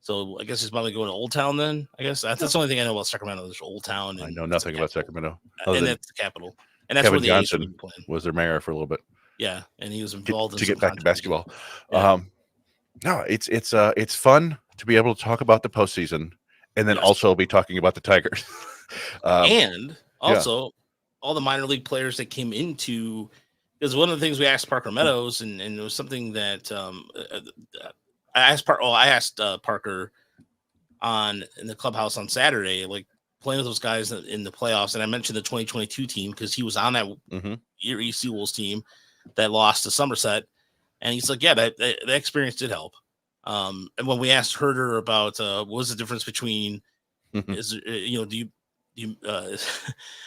[SPEAKER 1] So I guess he's probably going to Old Town then. I guess that's the only thing I know about Sacramento. There's Old Town.
[SPEAKER 2] I know nothing about Sacramento.
[SPEAKER 1] And that's the capital. And that's
[SPEAKER 2] Kevin
[SPEAKER 1] where the
[SPEAKER 2] Johnson was their mayor for a little bit.
[SPEAKER 1] Yeah, and he was involved
[SPEAKER 2] to get back to basketball.
[SPEAKER 1] Yeah.
[SPEAKER 2] No, it's fun to be able to talk about the postseason and then
[SPEAKER 1] Yes.
[SPEAKER 2] also be talking about the Tigers.
[SPEAKER 1] And
[SPEAKER 2] Yeah.
[SPEAKER 1] also all the minor league players that came into, because one of the things we asked Parker Meadows, and it was something that I asked Parker in the clubhouse on Saturday, like playing with those guys in the playoffs, and I mentioned the 2022 team because he was on that Erie Seawolves team that lost to Somerset, and he's like, yeah, that experience did help. And when we asked Herder about what was the difference between do you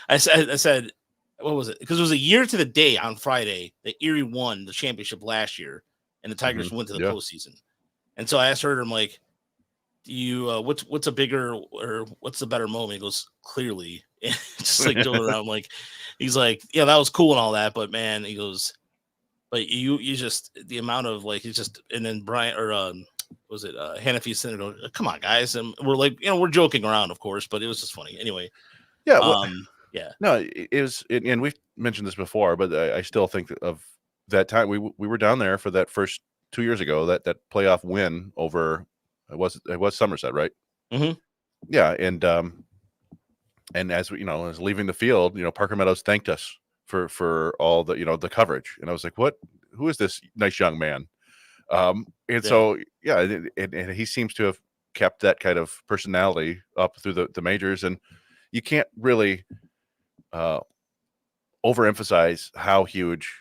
[SPEAKER 1] I said, what was it? Because it was a year to the day on Friday that Erie won the championship last year, and the Tigers went to the postseason. And so I asked her, I'm like, do you what's a bigger, or what's the better moment? He goes, clearly, just like joking around. Like, he's like, yeah, that was cool and all that, but man, he goes, but you just, the amount of like, he's just, and then Brian, or was it Hannafy Senator? Come on, guys, and we're like, we're joking around, of course, but it was just funny anyway.
[SPEAKER 2] Yeah. Well,
[SPEAKER 1] yeah.
[SPEAKER 2] No, it was, and we've mentioned this before, but I still think of that time we were down there for that first 2 years ago, that playoff win over, it was Somerset, right?
[SPEAKER 1] Mm-hmm.
[SPEAKER 2] Yeah, and as we, as leaving the field, Parker Meadows thanked us for all the, the coverage, and I was like, who is this nice young man? And so yeah, and he seems to have kept that kind of personality up through the majors, and you can't really overemphasize how huge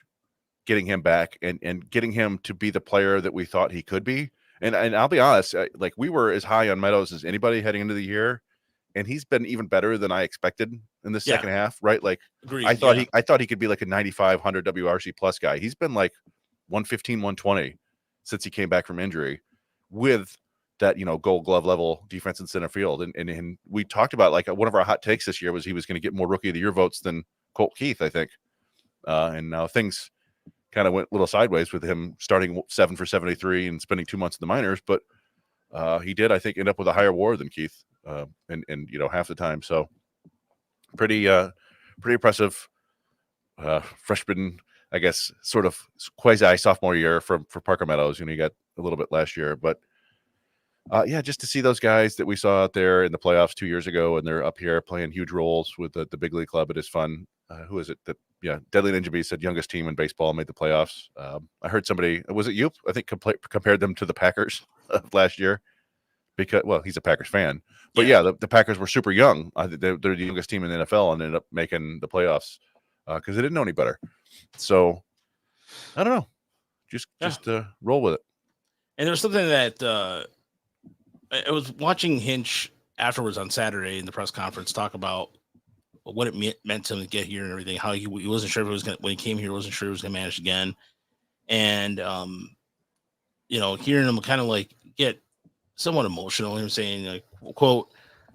[SPEAKER 2] getting him back and getting him to be the player that we thought he could be. And I'll be honest, like, we were as high on Meadows as anybody heading into the year, and he's been even better than I expected in the second half, right? Like,
[SPEAKER 1] agreed,
[SPEAKER 2] I thought he could be like a 95, 100 WRC plus guy. He's been like 115, 120 since he came back from injury, with that, Gold Glove level defense in center field. And we talked about, like, one of our hot takes this year was he was going to get more Rookie of the Year votes than Colt Keith, I think. And now things kind of went a little sideways with him starting 7 for 73 and spending 2 months in the minors, but he did, I think, end up with a higher WAR than Keith, and half the time. So pretty impressive freshman, I guess, sort of quasi sophomore year for Parker Meadows. He got a little bit last year, but yeah, just to see those guys that we saw out there in the playoffs 2 years ago, and they're up here playing huge roles with the big league club, it is fun. Who is it that? Yeah, Deadly Ninja B said youngest team in baseball made the playoffs. I heard somebody, was it you? I think compared them to the Packers last year, because, well, he's a Packers fan, but yeah, the Packers were super young. They're the youngest team in the NFL and ended up making the playoffs because they didn't know any better. So I don't know, just roll with it.
[SPEAKER 1] And there's something that I was watching Hinch afterwards on Saturday in the press conference talk about what it meant to him to get here and everything. How he wasn't sure if it was going to, when he came here, wasn't sure he was going to manage again. And hearing him kind of like get somewhat emotional, him saying, like, quote,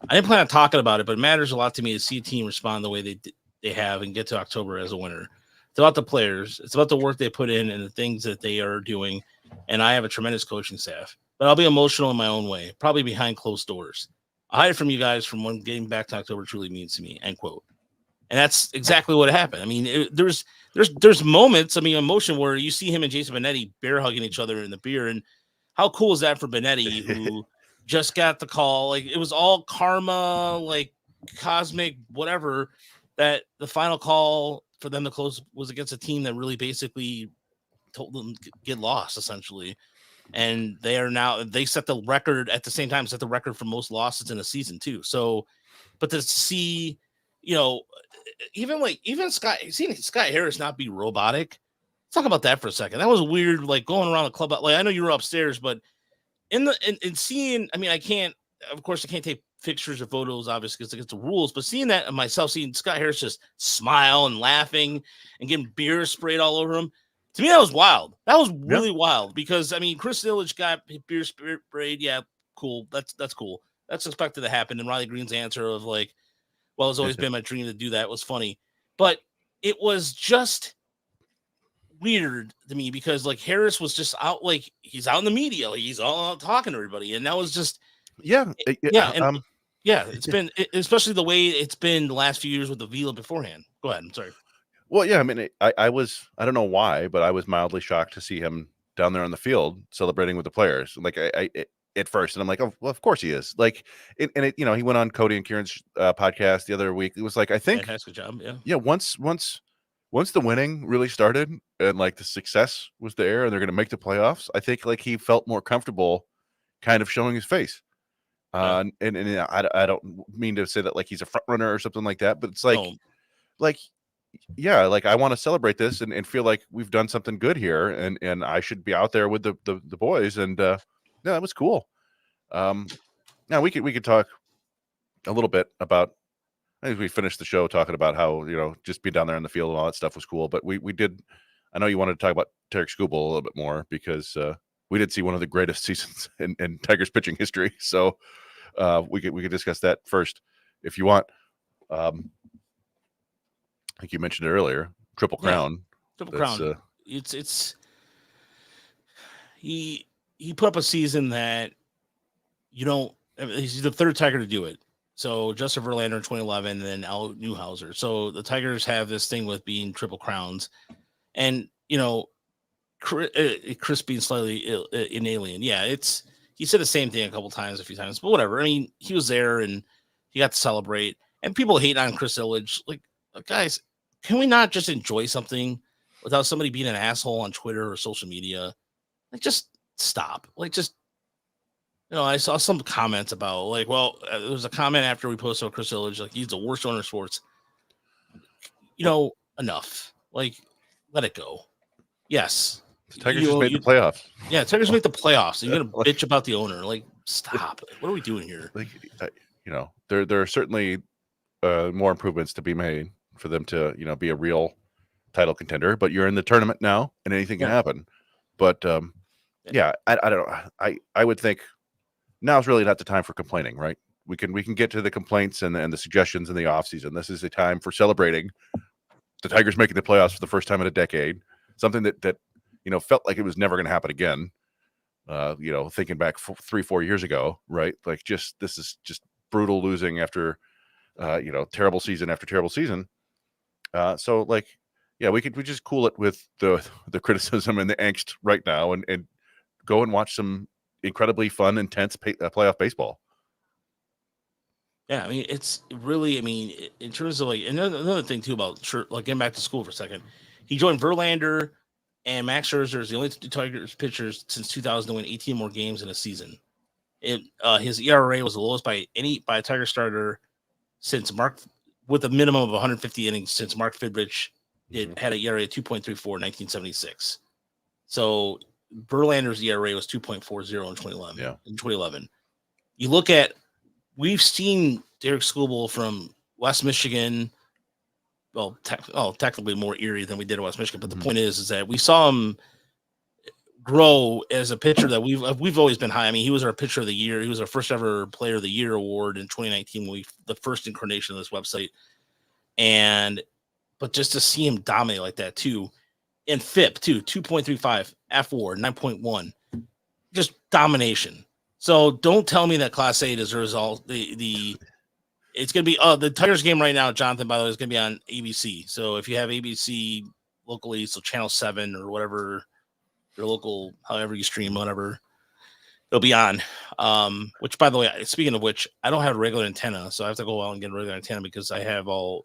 [SPEAKER 1] "I didn't plan on talking about it, but it matters a lot to me to see a team respond the way they have and get to October as a winner. It's about the players. It's about the work they put in and the things that they are doing. And I have a tremendous coaching staff. But I'll be emotional in my own way, probably behind closed doors. I'll hide it from you guys from when getting back to October truly means to me," end quote. And that's exactly what happened. I mean, there's moments, I mean, emotion where you see him and Jason Benetti bear hugging each other in the beer. And how cool is that for Benetti, who just got the call? Like, it was all karma, like cosmic, whatever, that the final call for them to close was against a team that really basically told them to get lost, essentially. And they set the record at the same time, set the record for most losses in a season too. So, but to see, even seeing Scott Harris not be robotic. Let's talk about that for a second. That was weird, like going around the club. Like, I know you were upstairs, but in seeing, I mean, I can't take pictures or photos, obviously, because it's the rules, but seeing that and myself, seeing Scott Harris just smile and laughing and getting beer sprayed all over him, to me, that was wild. That was really wild, because, I mean, Chris Illich got beer sprayed. Yeah, cool. That's cool. That's expected to happen. And Riley Green's answer of, like, well, it's always been my dream to do that, was funny. But it was just weird to me because, like, Harris was just out, like, he's out in the media, like, he's all out talking to everybody, and that was just it's been, especially the way it's been the last few years with the Vila beforehand. Go ahead. I'm sorry.
[SPEAKER 2] Well, yeah, I mean, I don't know why, but I was mildly shocked to see him down there on the field celebrating with the players. Like I at first, and I'm like, oh, well, of course he is. Like, he went on Cody and Kieran's podcast the other week. It was like, I think,
[SPEAKER 1] fantastic job. Yeah.
[SPEAKER 2] yeah, once the winning really started and like the success was there and they're going to make the playoffs, I think like he felt more comfortable kind of showing his face.
[SPEAKER 1] Yeah.
[SPEAKER 2] And I don't mean to say that like he's a front runner or something like that, but it's like,
[SPEAKER 1] No,
[SPEAKER 2] like, yeah, like I want to celebrate this and feel like we've done something good here, and I should be out there with the boys. And yeah, that was cool. Now we could talk a little bit about. I think we finished the show talking about how just being down there in the field and all that stuff was cool. But we did. I know you wanted to talk about Tarek Skubal a little bit more because we did see one of the greatest seasons in Tigers pitching history. So we could discuss that first if you want. I think you mentioned it earlier. Triple Crown.
[SPEAKER 1] Triple Crown. It's he put up a season that he's the third Tiger to do it. So Justin Verlander in 2011, and then Al Newhouser. So the Tigers have this thing with being Triple Crowns, and Chris being slightly an alien. Yeah, he said the same thing a few times, but whatever. I mean, he was there and he got to celebrate. And people hate on Chris Ilitch. Like, guys, can we not just enjoy something without somebody being an asshole on Twitter or social media? Like, just stop. Like, just. I saw some comments about there was a comment after we posted on Chris Ilitch, like he's the worst owner of sports. Enough. Like, let it go. Yes.
[SPEAKER 2] The Tigers just made the playoffs.
[SPEAKER 1] Yeah, Tigers make the playoffs. You're gonna bitch about the owner. Like, stop. What are we doing here?
[SPEAKER 2] Like, there are certainly more improvements to be made for them to be a real title contender. But you're in the tournament now, and anything can happen. But yeah, I don't know. I would think. Now's really not the time for complaining, right? We can get to the complaints and the suggestions in the offseason. This is a time for celebrating the Tigers making the playoffs for the first time in a decade. Something that felt like it was never going to happen again. Thinking back 3-4 years ago, right? Like this is just brutal losing after terrible season after terrible season. So like, yeah, we just cool it with the criticism and the angst right now and go and watch some incredibly fun, intense playoff baseball.
[SPEAKER 1] Yeah, I mean, it's really, in terms of another thing too about getting back to school for a second, he joined Verlander and Max Scherzer as the only two Tigers pitchers since 2000 to win 18 more games in a season. His ERA was the lowest by a Tiger starter since with a minimum of 150 innings since Mark Fidrich had an ERA of 2.34 in 1976. So Verlander's ERA was 2.40 in 2011.
[SPEAKER 2] Yeah.
[SPEAKER 1] In 2011, you look at, we've seen Tarek Skubal from West Michigan. Well, technically more Erie than we did at West Michigan, but the point is that we saw him grow as a pitcher that we've always been high. I mean, he was our pitcher of the year. He was our first ever player of the year award in 2019 when the first incarnation of this website. But just to see him dominate like that too. And FIP too, 2.35, F4, 9.1, just domination. So don't tell me that Class A deserves all it's going to be the Tigers game right now, Jonathan, by the way, is going to be on ABC. So if you have ABC locally, so Channel 7 or whatever, your local, however you stream, whatever, it'll be on. Which, by the way, speaking of which, I don't have a regular antenna, so I have to go out and get a regular antenna because I have
[SPEAKER 2] the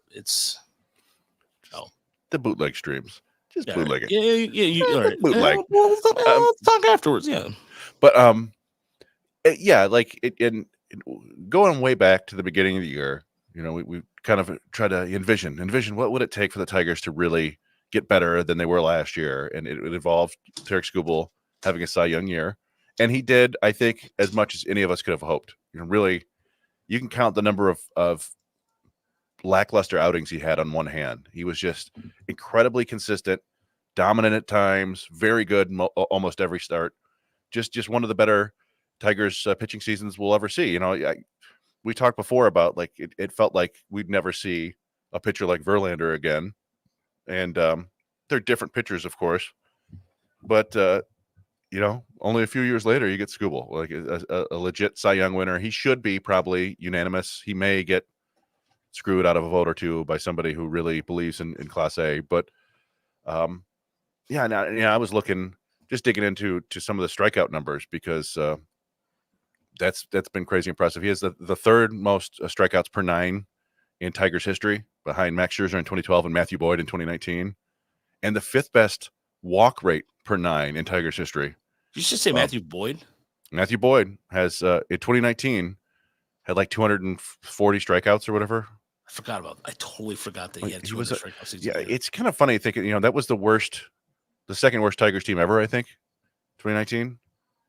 [SPEAKER 2] bootleg streams. Just bootleg it.
[SPEAKER 1] Yeah. All right.
[SPEAKER 2] Bootleg.
[SPEAKER 1] Let's talk afterwards. Yeah.
[SPEAKER 2] But yeah, like in going way back to the beginning of the year, we kind of try to envision what would it take for the Tigers to really get better than they were last year, and it involved Tarek Skubal having a Cy Young year, and he did, I think, as much as any of us could have hoped. Really, you can count the number of lackluster outings he had on one hand. He was just incredibly consistent, dominant at times, very good almost every start. Just one of the better Tigers pitching seasons we'll ever see. We talked before about like it felt like we'd never see a pitcher like Verlander again, and they're different pitchers, of course, but only a few years later you get Skubal, like a legit Cy Young winner. He should be probably unanimous. He may get screwed out of a vote or two by somebody who really believes in Class A. But I was looking just digging into some of the strikeout numbers because that's been crazy impressive. He has the third most strikeouts per nine in Tigers history, behind Max Scherzer in 2012 and Matthew Boyd in 2019, and the fifth best walk rate per nine in Tigers history.
[SPEAKER 1] You should say Matthew Boyd.
[SPEAKER 2] Matthew Boyd has in 2019 had like 240 strikeouts or whatever.
[SPEAKER 1] I forgot about. I totally forgot that he had 200 strikeouts.
[SPEAKER 2] Yeah, it's kind of funny thinking. That was the second worst Tigers team ever, I think, 2019,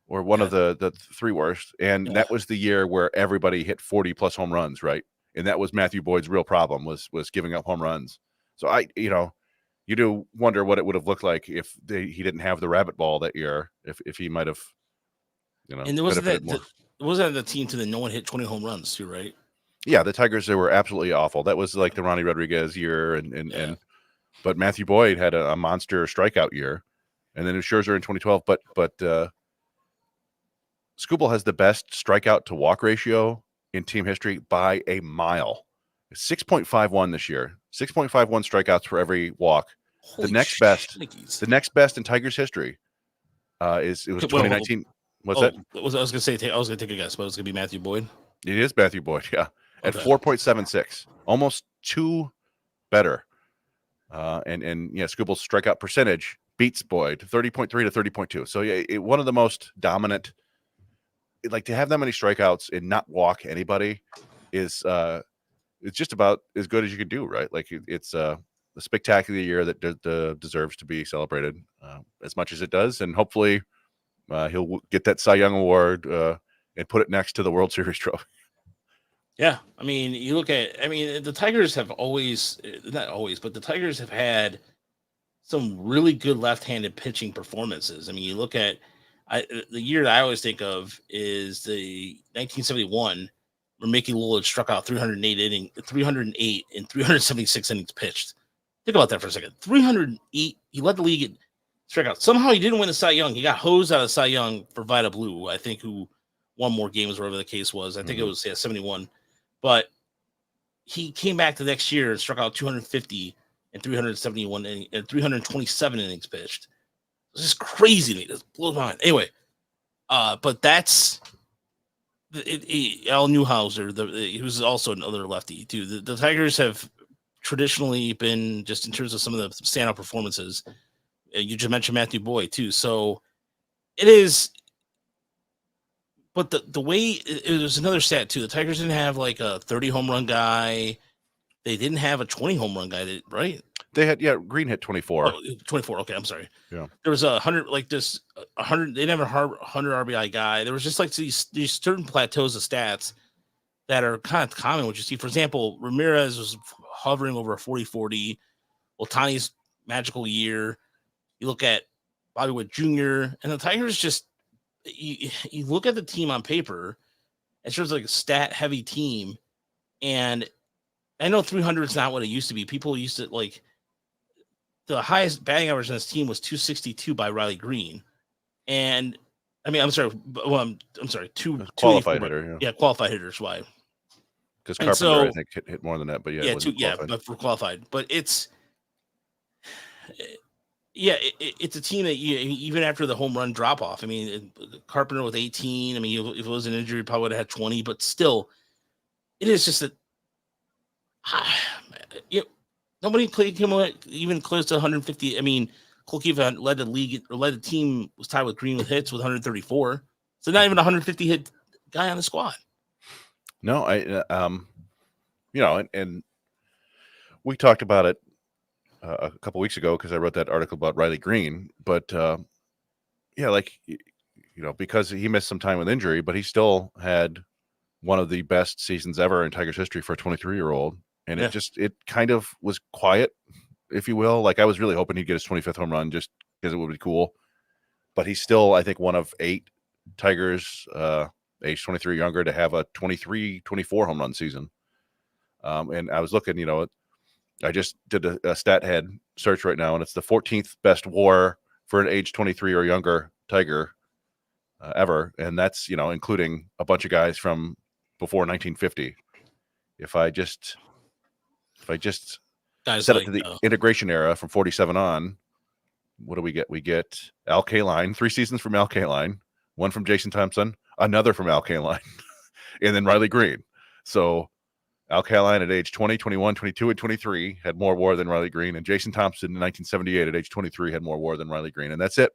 [SPEAKER 2] or one of the three worst. And that was the year where everybody hit 40 plus home runs, right? And that was Matthew Boyd's real problem was giving up home runs. So you do wonder what it would have looked like if he didn't have the rabbit ball that year. If he might have,
[SPEAKER 1] And there wasn't that the team that no one hit 20 home runs too, right?
[SPEAKER 2] Yeah, the Tigers, they were absolutely awful. That was like the Ronnie Rodriguez year, but Matthew Boyd had a monster strikeout year, and then it was Scherzer in 2012. But Skubal has the best strikeout to walk ratio in team history by a mile. 6.51 this year. 6.51 strikeouts for every walk. The next best in Tigers history was 2019. What's that?
[SPEAKER 1] I was gonna say I was gonna take a guess, but it was gonna be Matthew Boyd.
[SPEAKER 2] It is Matthew Boyd, yeah, at 4.76, almost two better. Skubal's strikeout percentage beats Boyd, 30.3 to 30.2. So one of the most dominant. Like, to have that many strikeouts and not walk anybody is it's just about as good as you can do, right? Like, it's a spectacular year that deserves to be celebrated as much as it does, and hopefully he'll get that Cy Young award and put it next to the World Series trophy.
[SPEAKER 1] Yeah, I mean, you look at, the Tigers have not always, but the Tigers have had some really good left-handed pitching performances. I mean, you look at the year that I always think of is the 1971, where Mickey Lillard struck out 308 in 376 innings pitched. Think about that for a second. 308. He led the league in strikeouts. Somehow he didn't win the Cy Young. He got hosed out of Cy Young for Vida Blue, I think, who won more games, whatever the case was. I think it was 71. But he came back the next year and struck out 250 and 371 and 327 innings pitched. It's just crazy to me. It blows my mind. Anyway, but that's Al Newhouser. He was also another lefty too. The Tigers have traditionally been, just in terms of some of the standout performances. You just mentioned Matthew Boyd too. So it is. But the way it was another stat too. The Tigers didn't have like a 30 home run guy. They didn't have a 20 home run guy, right?
[SPEAKER 2] They had, Green hit 24.
[SPEAKER 1] Oh, 24. Okay, I'm sorry.
[SPEAKER 2] Yeah.
[SPEAKER 1] There was 100, like this 100. They didn't have a 100 RBI guy. There was just like these certain plateaus of stats that are kind of common. What you see, for example, Ramirez was hovering over a 40-40. Ohtani's magical year. You look at Bobby Witt Jr. and the Tigers just. You look at the team on paper, it's just like a stat heavy team. And I know 300 is not what it used to be. People used to like the highest batting average on this team was 262 by Riley Green. And I'm sorry. Well, I'm sorry. Two
[SPEAKER 2] qualified hitter.
[SPEAKER 1] Yeah, qualified hitters. Why?
[SPEAKER 2] Because Carpenter, I think, hit more than that. But
[SPEAKER 1] but for qualified. But it's. Yeah, it's a team that even after the home run drop off. Carpenter with 18. If it was an injury, probably would have had 20. But still, it is just that nobody came even close to 150. Cole Kiva led the team, was tied with Green with hits with 134. So not even a 150 hit guy on the squad.
[SPEAKER 2] No, and we talked about it a couple weeks ago because I wrote that article about Riley Green, but because he missed some time with injury, but he still had one of the best seasons ever in Tigers history for a 23-year-old, and it kind of was quiet, if you will. Like, I was really hoping he'd get his 25th home run just because it would be cool, but he's still, I think, one of 8 Tigers age 23 or younger to have a 23-24 home run season. And I was looking, I just did a stat head search right now, and it's the 14th best WAR for an age 23 or younger Tiger ever, and that's including a bunch of guys from before 1950. If I just set it to the integration era from 47 on, what do we get? We get Al Kaline, 3 seasons from Al Kaline, 1 from Jason Thompson, another from Al Kaline, and then Riley Green. So Al Kaline at age 20, 21, 22, and 23 had more WAR than Riley Green, and Jason Thompson in 1978 at age 23 had more WAR than Riley Green, and that's it.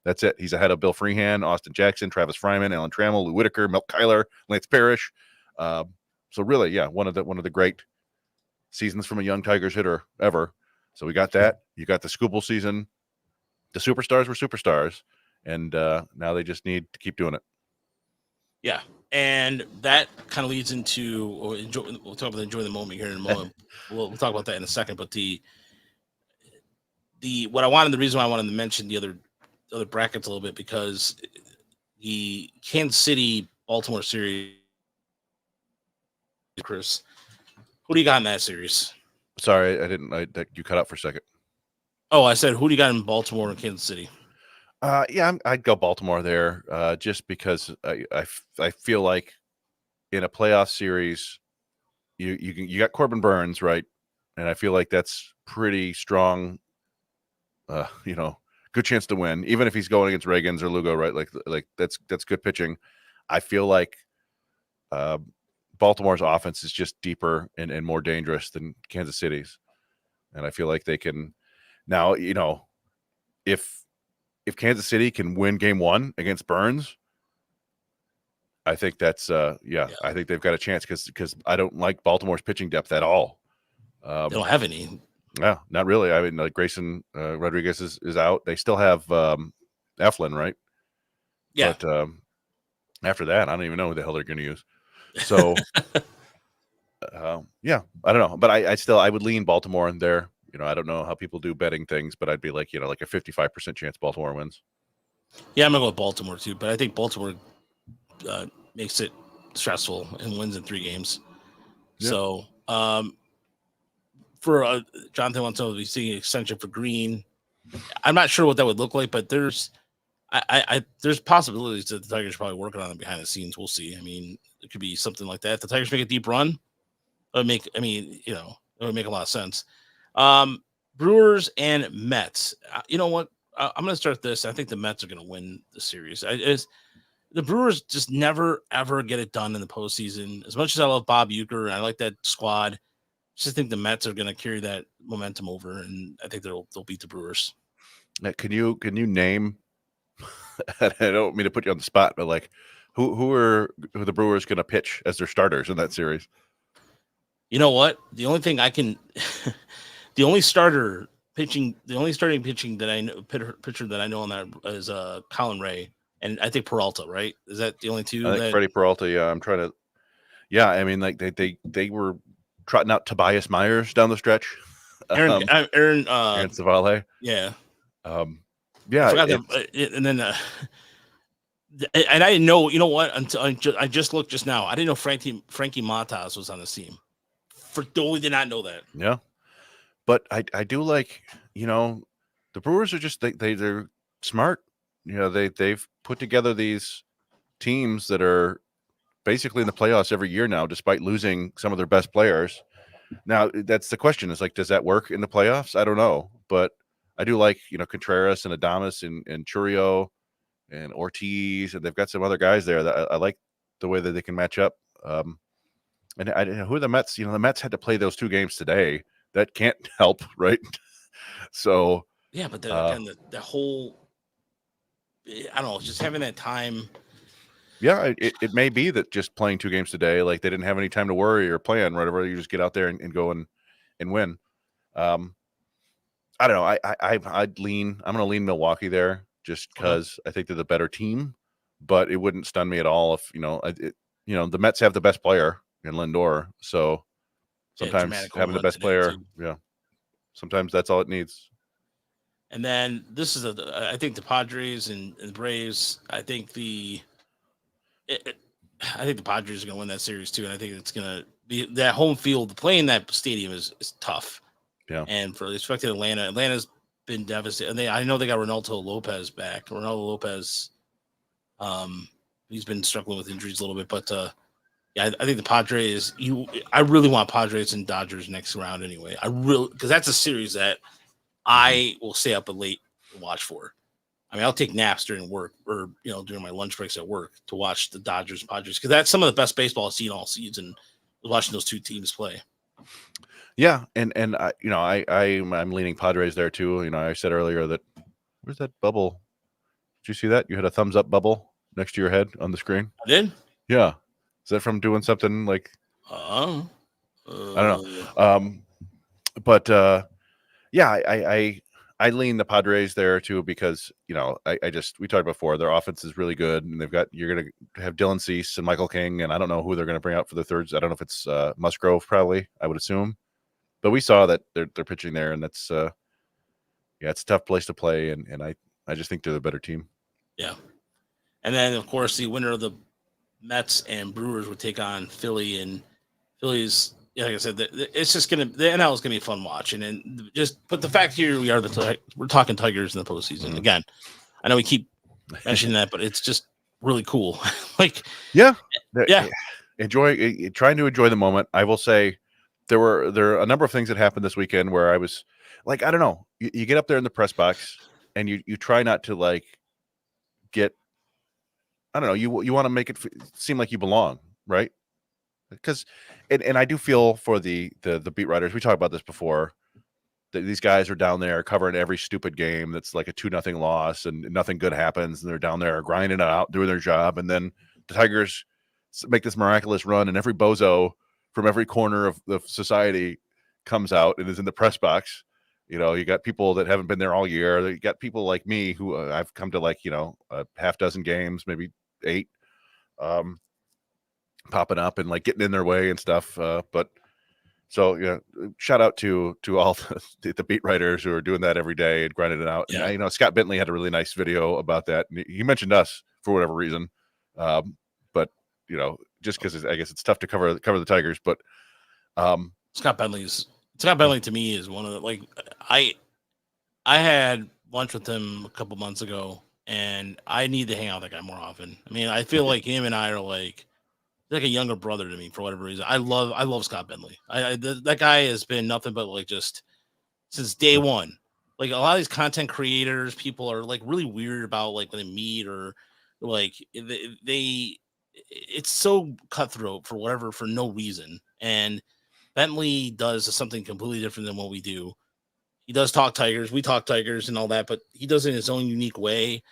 [SPEAKER 2] That's it. He's ahead of Bill Freehan, Austin Jackson, Travis Fryman, Alan Trammell, Lou Whitaker, Milt Kyler, Lance Parrish. So really, yeah, one of the great seasons from a young Tigers hitter ever. So we got that. You got the Scooball season. The superstars were superstars, and now they just need to keep doing it.
[SPEAKER 1] Yeah, and that kind of leads into, we'll talk about enjoy the moment here in a moment. we'll talk about that in a second. But the the reason why I wanted to mention the other brackets a little bit, because the Kansas City Baltimore series, Chris, who do you got in that series?
[SPEAKER 2] Sorry, you cut out for a second.
[SPEAKER 1] Oh, I said, who do you got in Baltimore and Kansas City?
[SPEAKER 2] Yeah, I'd go Baltimore there, just because I feel like in a playoff series, you got Corbin Burns, right, and I feel like that's pretty strong. Good chance to win, even if he's going against Reagans or Lugo, right? Like that's good pitching. I feel like Baltimore's offense is just deeper and more dangerous than Kansas City's, and I feel like they can now. If Kansas City can win Game 1 against Burns, I think that's I think they've got a chance, because I don't like Baltimore's pitching depth at all.
[SPEAKER 1] They don't have any.
[SPEAKER 2] Yeah, not really. I mean, like Grayson Rodriguez is out. They still have Eflin, right?
[SPEAKER 1] Yeah.
[SPEAKER 2] But after that, I don't even know who the hell they're going to use. So, yeah, I don't know. But I would lean Baltimore in there. I don't know how people do betting things, but I'd be like, like a 55% chance Baltimore wins.
[SPEAKER 1] Yeah, I'm going to go with Baltimore too, but I think Baltimore makes it stressful and wins in 3 games. Yeah. So, for Jonathan wants to be seeing an extension for Green. I'm not sure what that would look like, but there's there's possibilities that the Tigers are probably working on it behind the scenes. We'll see. I mean, it could be something like that. If the Tigers make a deep run, it would make a lot of sense. Brewers and Mets. You know what? I'm going to start this. I think the Mets are going to win the series. The Brewers just never, ever get it done in the postseason. As much as I love Bob Uecker and I like that squad, I just think the Mets are going to carry that momentum over, and I think they'll beat the Brewers.
[SPEAKER 2] Now, can you name? I don't mean to put you on the spot, but like, who are the Brewers going to pitch as their starters in that series?
[SPEAKER 1] You know what? The only thing I can, the only starting pitching that I know, pitcher that I know on that is Colin Ray, and I think Peralta. Right? Is that the only two?
[SPEAKER 2] I think Freddie Peralta. Yeah, I'm trying to. Yeah, I mean, like they were trotting out Tobias Myers down the stretch.
[SPEAKER 1] Aaron
[SPEAKER 2] Savale.
[SPEAKER 1] Yeah.
[SPEAKER 2] Yeah.
[SPEAKER 1] I forgot that, and then and I didn't know. You know what? Until I just looked just now. I didn't know Frankie Matas was on the team. Totally did not know that.
[SPEAKER 2] Yeah, but I do like, the Brewers are just they're smart. They've put together these teams that are basically in the playoffs every year now, despite losing some of their best players. Now that's the question: is like, does that work in the playoffs? I don't know, but I do like Contreras and Adames and Churio and Ortiz, and they've got some other guys there that I like the way that they can match up. And I don't know who are the Mets. The Mets had to play those 2 games today. That can't help, right? So
[SPEAKER 1] yeah, but again, the whole, I don't know, just having that time.
[SPEAKER 2] Yeah, it may be that just playing 2 games today, like they didn't have any time to worry or plan, whatever. You just get out there and go and win. I don't know. I'd lean. I'm going to lean Milwaukee there just because I think they're the better team. But it wouldn't stun me at all if the Mets have the best player in Lindor. So sometimes having the best player, sometimes that's all it needs.
[SPEAKER 1] And then this is I think the Padres and the Braves. I think the Padres are going to win that series too, and I think it's going to be that home field. Playing that stadium is tough.
[SPEAKER 2] Yeah.
[SPEAKER 1] And for respect to Atlanta's been devastated. And I know they got Ronaldo Lopez back. Ronaldo Lopez, he's been struggling with injuries a little bit, but I think the Padres. I really want Padres and Dodgers next round anyway. Because that's a series that I will stay up late to watch for. I mean, I'll take naps during work or, during my lunch breaks at work to watch the Dodgers Padres, because that's some of the best baseball I've seen all season, watching those two teams play.
[SPEAKER 2] Yeah, and I'm leaning Padres there too. I said earlier that where's that bubble? Did you see that? You had a thumbs up bubble next to your head on the screen.
[SPEAKER 1] I did.
[SPEAKER 2] Yeah, is that from doing something like? I don't know. But yeah, I lean the Padres there too, because we talked before, their offense is really good, and you're gonna have Dylan Cease and Michael King, and I don't know who they're gonna bring out for the thirds. I don't know if it's Musgrove, probably, I would assume, but we saw that they're pitching there, and that's it's a tough place to play, and I just think they're the better team.
[SPEAKER 1] Yeah, and then of course the winner of the Mets and Brewers would take on Philly, and Philly's. Yeah, like I said, it's just the NL is gonna be a fun watch, and but the fact here we are we're talking Tigers in the postseason again. I know we keep mentioning that, but it's just really cool.
[SPEAKER 2] yeah. Trying to enjoy the moment. I will say there are a number of things that happened this weekend where I was like, I don't know, you get up there in the press box and you try not to get, I don't know, you want to make it seem like you belong, right? Because and I do feel for the beat writers. We talked about this before. These guys are down there covering every stupid game that's like a 2-0 loss and nothing good happens, and they're down there grinding it out, doing their job, and then the Tigers make this miraculous run, and every bozo from every corner of the society comes out and is in the press box. You got people that haven't been there all year. You got people like me who I've come to a half dozen games, maybe 8. Popping up and getting in their way and stuff. But so shout out to all the beat writers who are doing that every day and grinding it out.
[SPEAKER 1] Yeah.
[SPEAKER 2] And Scott Bentley had a really nice video about that. And he mentioned us for whatever reason. But just because I guess it's tough to cover the Tigers. But
[SPEAKER 1] Scott Bentley to me is one of the I had lunch with him a couple months ago, and I need to hang out with that guy more often. I mean, I feel like him and I are like a younger brother to me for whatever reason. I love Scott Bentley. That guy has been nothing but just since day one. A lot of these content creators, people are really weird about when they meet, or it's so cutthroat for no reason. And Bentley does something completely different than what we do. He does talk Tigers, we talk Tigers and all that, but he does it in his own unique way.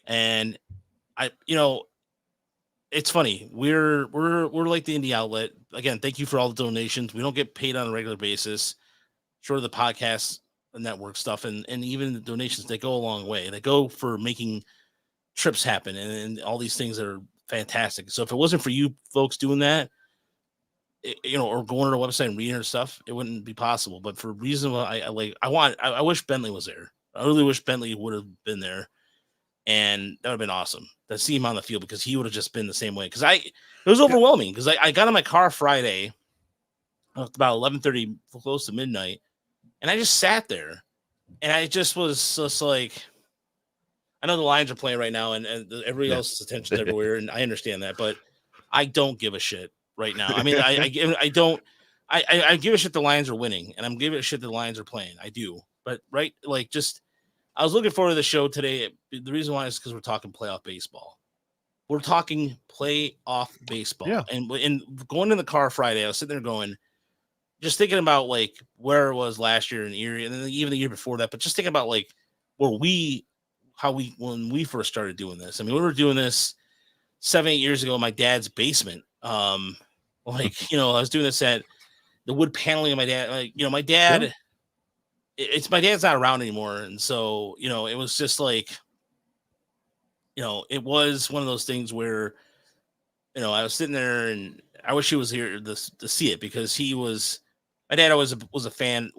[SPEAKER 1] And it's funny. We're like the indie outlet. Again, thank you for all the donations. We don't get paid on a regular basis. Sure, the podcast network stuff and even the donations, they go a long way. They go for making trips happen and all these things that are fantastic. So if it wasn't for you folks doing that, or going to the website and reading our stuff, it wouldn't be possible. But for a reason, I wish Bentley was there. I really wish Bentley would have been there. And that would have been awesome to see him on the field, because he would have just been the same way. Because it was overwhelming, because I got in my car Friday about 11:30, close to midnight, and I just sat there, and I just was just I know the Lions are playing right now, and everybody else's attention's everywhere, and I understand that, but I don't give a shit right now. I mean, I give a shit the Lions are winning, and I'm giving a shit the Lions are playing. I do, but I was looking forward to the show today. The reason why is because we're talking playoff baseball. We're talking playoff baseball.
[SPEAKER 2] Yeah.
[SPEAKER 1] And going in the car Friday, I was sitting there just thinking about where it was last year in Erie, and then even the year before that, but just thinking about when we first started doing this. I mean, we were doing this 7-8 years ago in my dad's basement. I was doing this at the wood paneling of my dad. My dad. Yeah. My dad's not around anymore, and so it was just it was one of those things where I was sitting there, and I wish he was here to see it, because my dad always was a fan.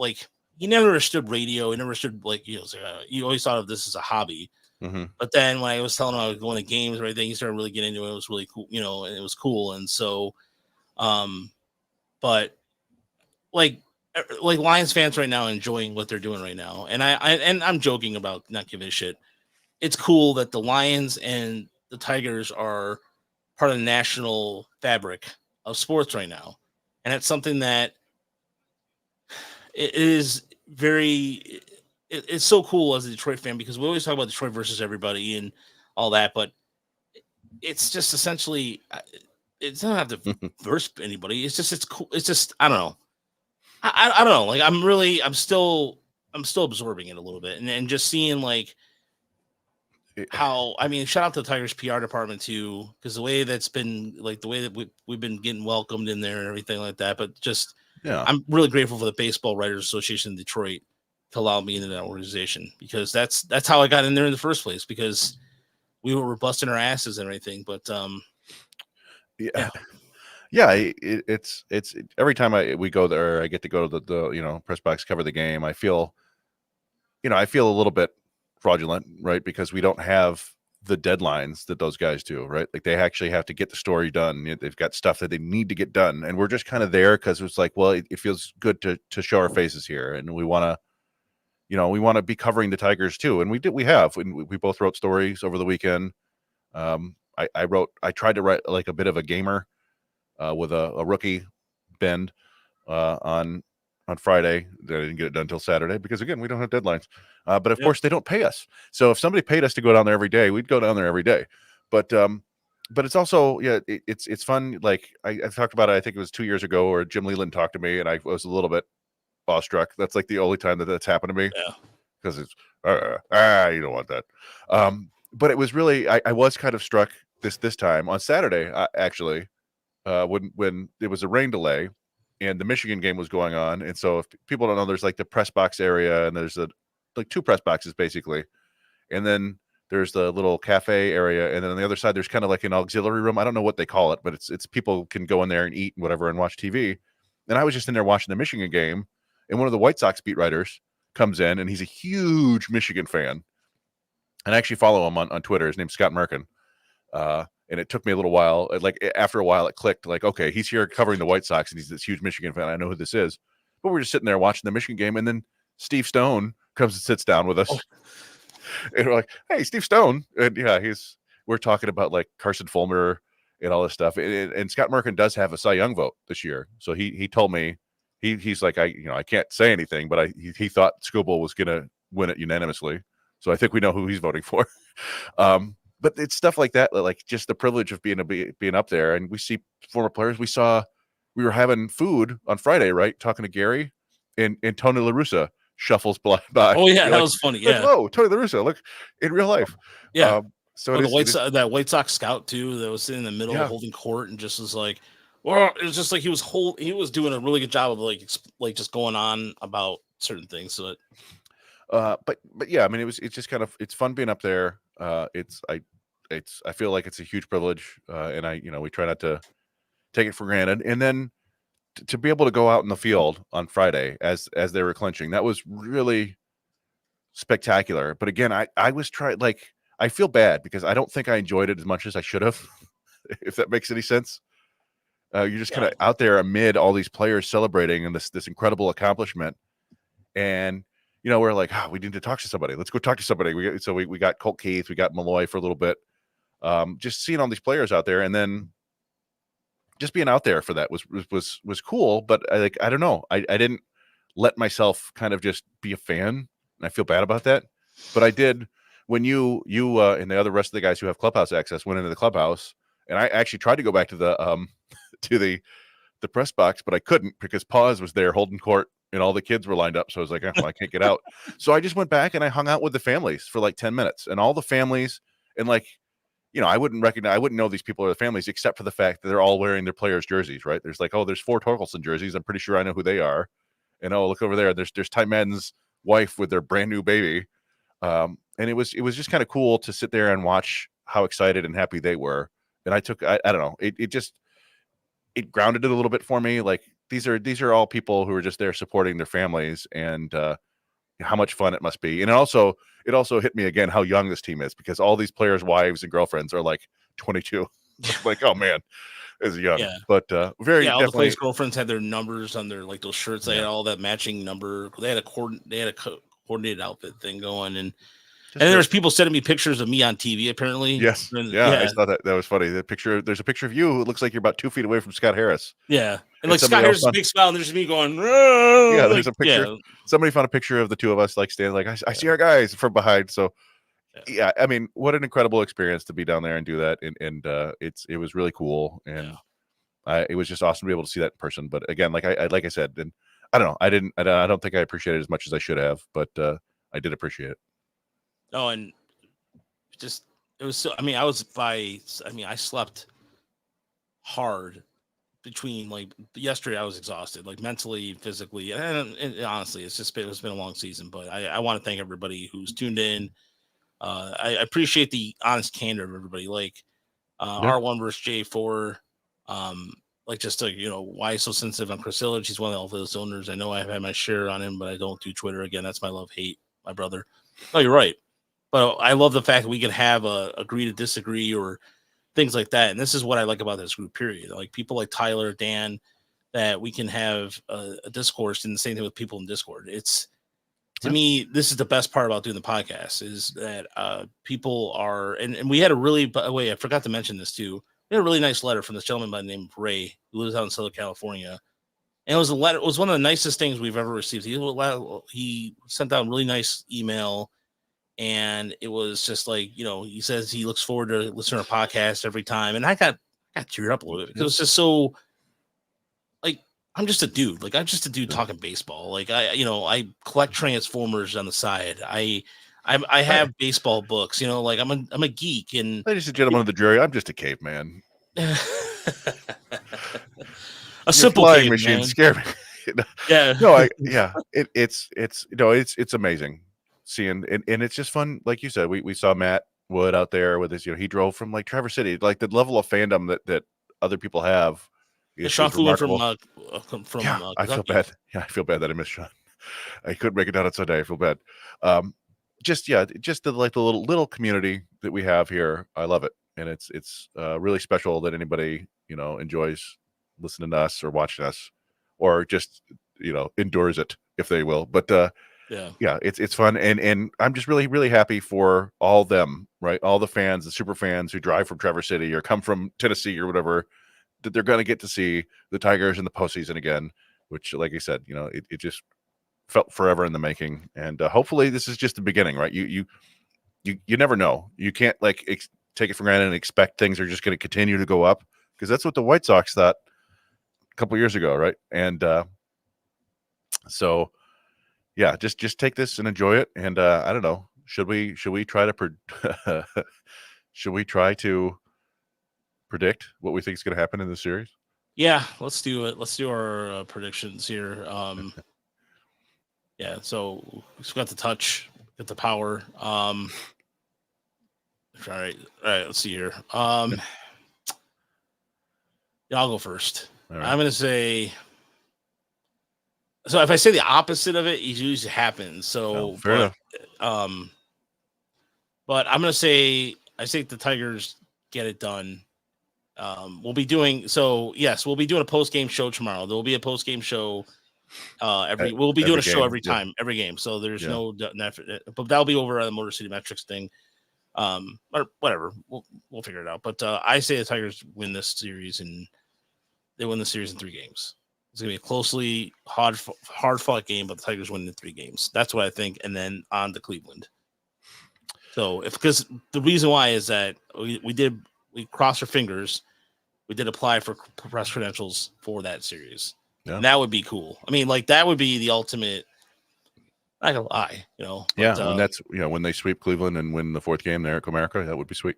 [SPEAKER 1] He never understood radio. He never understood you always thought of this as a hobby.
[SPEAKER 2] Mm-hmm.
[SPEAKER 1] But then when I was telling him I was going to games and everything, he started really getting into it. It was really cool, and it was cool. And so, but Lions fans right now enjoying what they're doing right now. And I'm joking about not giving a shit. It's cool that the Lions and the Tigers are part of the national fabric of sports right now. And it's something that it is very it's so cool as a Detroit fan because we always talk about Detroit versus everybody and all that, but it's just essentially it doesn't have to verse anybody. It's cool. It's just I don't know. I don't know. Like I'm still absorbing it a little bit and just seeing like how I mean, shout out to the Tigers PR department too, because the way that's been like the way that we've been getting welcomed in there and everything like that. But just
[SPEAKER 2] Yeah.
[SPEAKER 1] I'm really grateful for the Baseball Writers Association in Detroit to allow me into that organization because that's how I got in there in the first place because we were busting our asses and everything. But
[SPEAKER 2] yeah. Yeah, it's every time we go there, I get to go to the press box, cover the game. I feel a little bit fraudulent, right? Because we don't have the deadlines that those guys do, right? Like they actually have to get the story done. They've got stuff that they need to get done, and we're just kind of there because it's like, well, it feels good to show our faces here, and we want to be covering the Tigers too, and we have. We both wrote stories over the weekend. I tried to write like a bit of a gamer. With a rookie bend on Friday. I didn't get it done until Saturday because again we don't have deadlines. But of course they don't pay us. So if somebody paid us to go down there every day, we'd go down there every day. But it's also it's fun. Like I've talked about it. I think it was 2 years ago, where Jim Leland talked to me, and I was a little bit awestruck. That's like the only time that's happened to me.
[SPEAKER 1] Yeah,
[SPEAKER 2] because it's you don't want that. But it was really I was kind of struck this time on Saturday actually. When it was a rain delay and the Michigan game was going on. And so if people don't know, there's like the press box area and there's like two press boxes basically. And then there's the little cafe area. And then on the other side, there's kind of like an auxiliary room. I don't know what they call it, but it's people can go in there and eat and whatever and watch TV. And I was just in there watching the Michigan game. And one of the White Sox beat writers comes in and he's a huge Michigan fan. And I actually follow him on Twitter. His name's Scott Merkin. And it took me a little while. Like after a while, it clicked. Like, okay, he's here covering the White Sox, and he's this huge Michigan fan. I know who this is. But we're just sitting there watching the Michigan game, and then Steve Stone comes and sits down with us, and we're like, "Hey, Steve Stone!" And yeah, we're talking about like Carson Fulmer and all this stuff. And Scott Merkin does have a Cy Young vote this year, so he told me he's like I can't say anything, but he thought Skubal was gonna win it unanimously. So I think we know who he's voting for. But it's stuff like that, like just the privilege of being up there, and we see former players. We were having food on Friday, right? Talking to Gary, and Tony La Russa shuffles by.
[SPEAKER 1] Oh yeah,
[SPEAKER 2] You're
[SPEAKER 1] that was funny. Yeah.
[SPEAKER 2] Whoa, Tony La Russa, look in real life.
[SPEAKER 1] Yeah.
[SPEAKER 2] So
[SPEAKER 1] that White Sox scout too, that was sitting in the middle holding court and just was like, well, it was just like he was doing a really good job of like just going on about certain things. So
[SPEAKER 2] but yeah, I mean, it's just kind of, it's fun being up there. I feel like it's a huge privilege, and we try not to take it for granted. And then to be able to go out in the field on Friday as they were clinching, that was really spectacular. But again, I was trying, like, I feel bad because I don't think I enjoyed it as much as I should have, if that makes any sense. You're just kind of out there amid all these players celebrating and this incredible accomplishment. And we're like, we need to talk to somebody. Let's go talk to somebody. We got Colt Keith, we got Malloy for a little bit. Just seeing all these players out there, and then just being out there for that was cool. But I don't know. I didn't let myself kind of just be a fan, and I feel bad about that. But I did when you and the rest of the guys who have clubhouse access went into the clubhouse, and I actually tried to go back to the the press box, but I couldn't because Paz was there holding court. And all the kids were lined up. So I was like, I can't get out. So I just went back and I hung out with the families for like 10 minutes, and all the families. And like, I wouldn't know these people are the families, except for the fact that they're all wearing their players' jerseys, right? There's like, there's 4 Torkelson jerseys. I'm pretty sure I know who they are. And look over there. There's Ty Madden's wife with their brand new baby. And it was just kind of cool to sit there and watch how excited and happy they were. And I don't know, it grounded it a little bit for me. Like, these are all people who are just there supporting their families, and how much fun it must be. And it also hit me again how young this team is, because all these players' wives and girlfriends are like 22. Like, oh man, is young. Yeah. But all
[SPEAKER 1] the players' girlfriends had their numbers on their like those shirts. They had all that matching number. They had a coordinated outfit thing going, and And there's people sending me pictures of me on TV. Apparently,
[SPEAKER 2] yes, yeah, I saw that. That was funny. The picture. There's a picture of you who looks like you're about 2 feet away from Scott Harris.
[SPEAKER 1] Yeah, and like Scott Harris' big smile, and there's me going.
[SPEAKER 2] Yeah, there's a picture. Somebody found a picture of the two of us like standing, like I see our guys from behind. So, yeah, I mean, what an incredible experience to be down there and do that, and it was really cool, and it was just awesome to be able to see that in person. But again, like I said, and I don't know, I don't think I appreciated it as much as I should have, but I did appreciate it.
[SPEAKER 1] Oh, and just it was so. I mean, I slept hard between like yesterday. I was exhausted, like mentally, physically, and honestly, it's been a long season. But I want to thank everybody who's tuned in. I appreciate the honest candor of everybody. Like R1 versus J4. Like just to, why so sensitive on Chris Illich. He's one of those owners. I know I've had my share on him, but I don't do Twitter. Again, that's my love hate, my brother. No, you're right. But I love the fact that we can have a agree to disagree or things like that. And this is what I like about this group, period. Like people like Tyler, Dan, that we can have a discourse, and the same thing with people in Discord. It's, to me, this is the best part about doing the podcast is that people are, and we had a really, by the way, I forgot to mention this too. We had a really nice letter from this gentleman by the name of Ray, who lives out in Southern California. And it was it was one of the nicest things we've ever received. He sent out a really nice email, and it was just like, he says he looks forward to listening to our podcast every time. And I got teared up a little bit because it was just so, like, I'm just a dude. Like, I'm just a dude talking baseball. Like, I collect Transformers on the side. I have baseball books, like I'm a geek. And
[SPEAKER 2] ladies and gentlemen of the jury, I'm just a caveman.
[SPEAKER 1] A simple
[SPEAKER 2] flying machine scare me.
[SPEAKER 1] Yeah.
[SPEAKER 2] No, it's amazing seeing, and it's just fun. Like you said, we saw Matt Wood out there with his, he drove from like Traverse City, like the level of fandom that other people have.
[SPEAKER 1] Sean flew in from
[SPEAKER 2] I feel bad. Yeah, I feel bad that I missed Sean. I couldn't make it down on Sunday. I feel bad. Just the little community that we have here. I love it, and it's really special that anybody enjoys listening to us or watching us, or just endures it if they will. But it's fun, and I'm just really, really happy for all them, right? All the fans, the super fans who drive from Traverse City or come from Tennessee or whatever, that they're going to get to see the Tigers in the postseason again, which, like I said, it just felt forever in the making. And hopefully this is just the beginning, right? You never know. You can't take it for granted and expect things are just going to continue to go up, because that's what the White Sox thought a couple years ago, right? And so yeah, just take this and enjoy it. And I don't know, should we try to should we try to predict what we think is going to happen in the series?
[SPEAKER 1] Yeah, let's do it. Let's do our predictions here. Yeah, so we've got the touch, got the power. All right, let's see here. Yeah, I'll go first. Right. I'm going to say, so if I say the opposite of it usually happens. So
[SPEAKER 2] fair enough.
[SPEAKER 1] But I'm going to say, I think the Tigers get it done. We'll be doing a post-game show tomorrow. There will be a post-game show we'll be doing a show every time, every game. So there's no, but that'll be over on the Motor City Metrics thing. Or whatever. We'll figure it out. But I say the Tigers win this series, and they win the series in 3 games. It's going to be a closely hard-fought game, but the Tigers win in 3 games. That's what I think. And then on to Cleveland. So because the reason why is that we crossed our fingers. We did apply for press credentials for that series. Yeah. And that would be cool. I mean, like, that would be the ultimate. Not gonna lie, But,
[SPEAKER 2] and that's when they sweep Cleveland and win the 4th game there at Comerica, that would be sweet.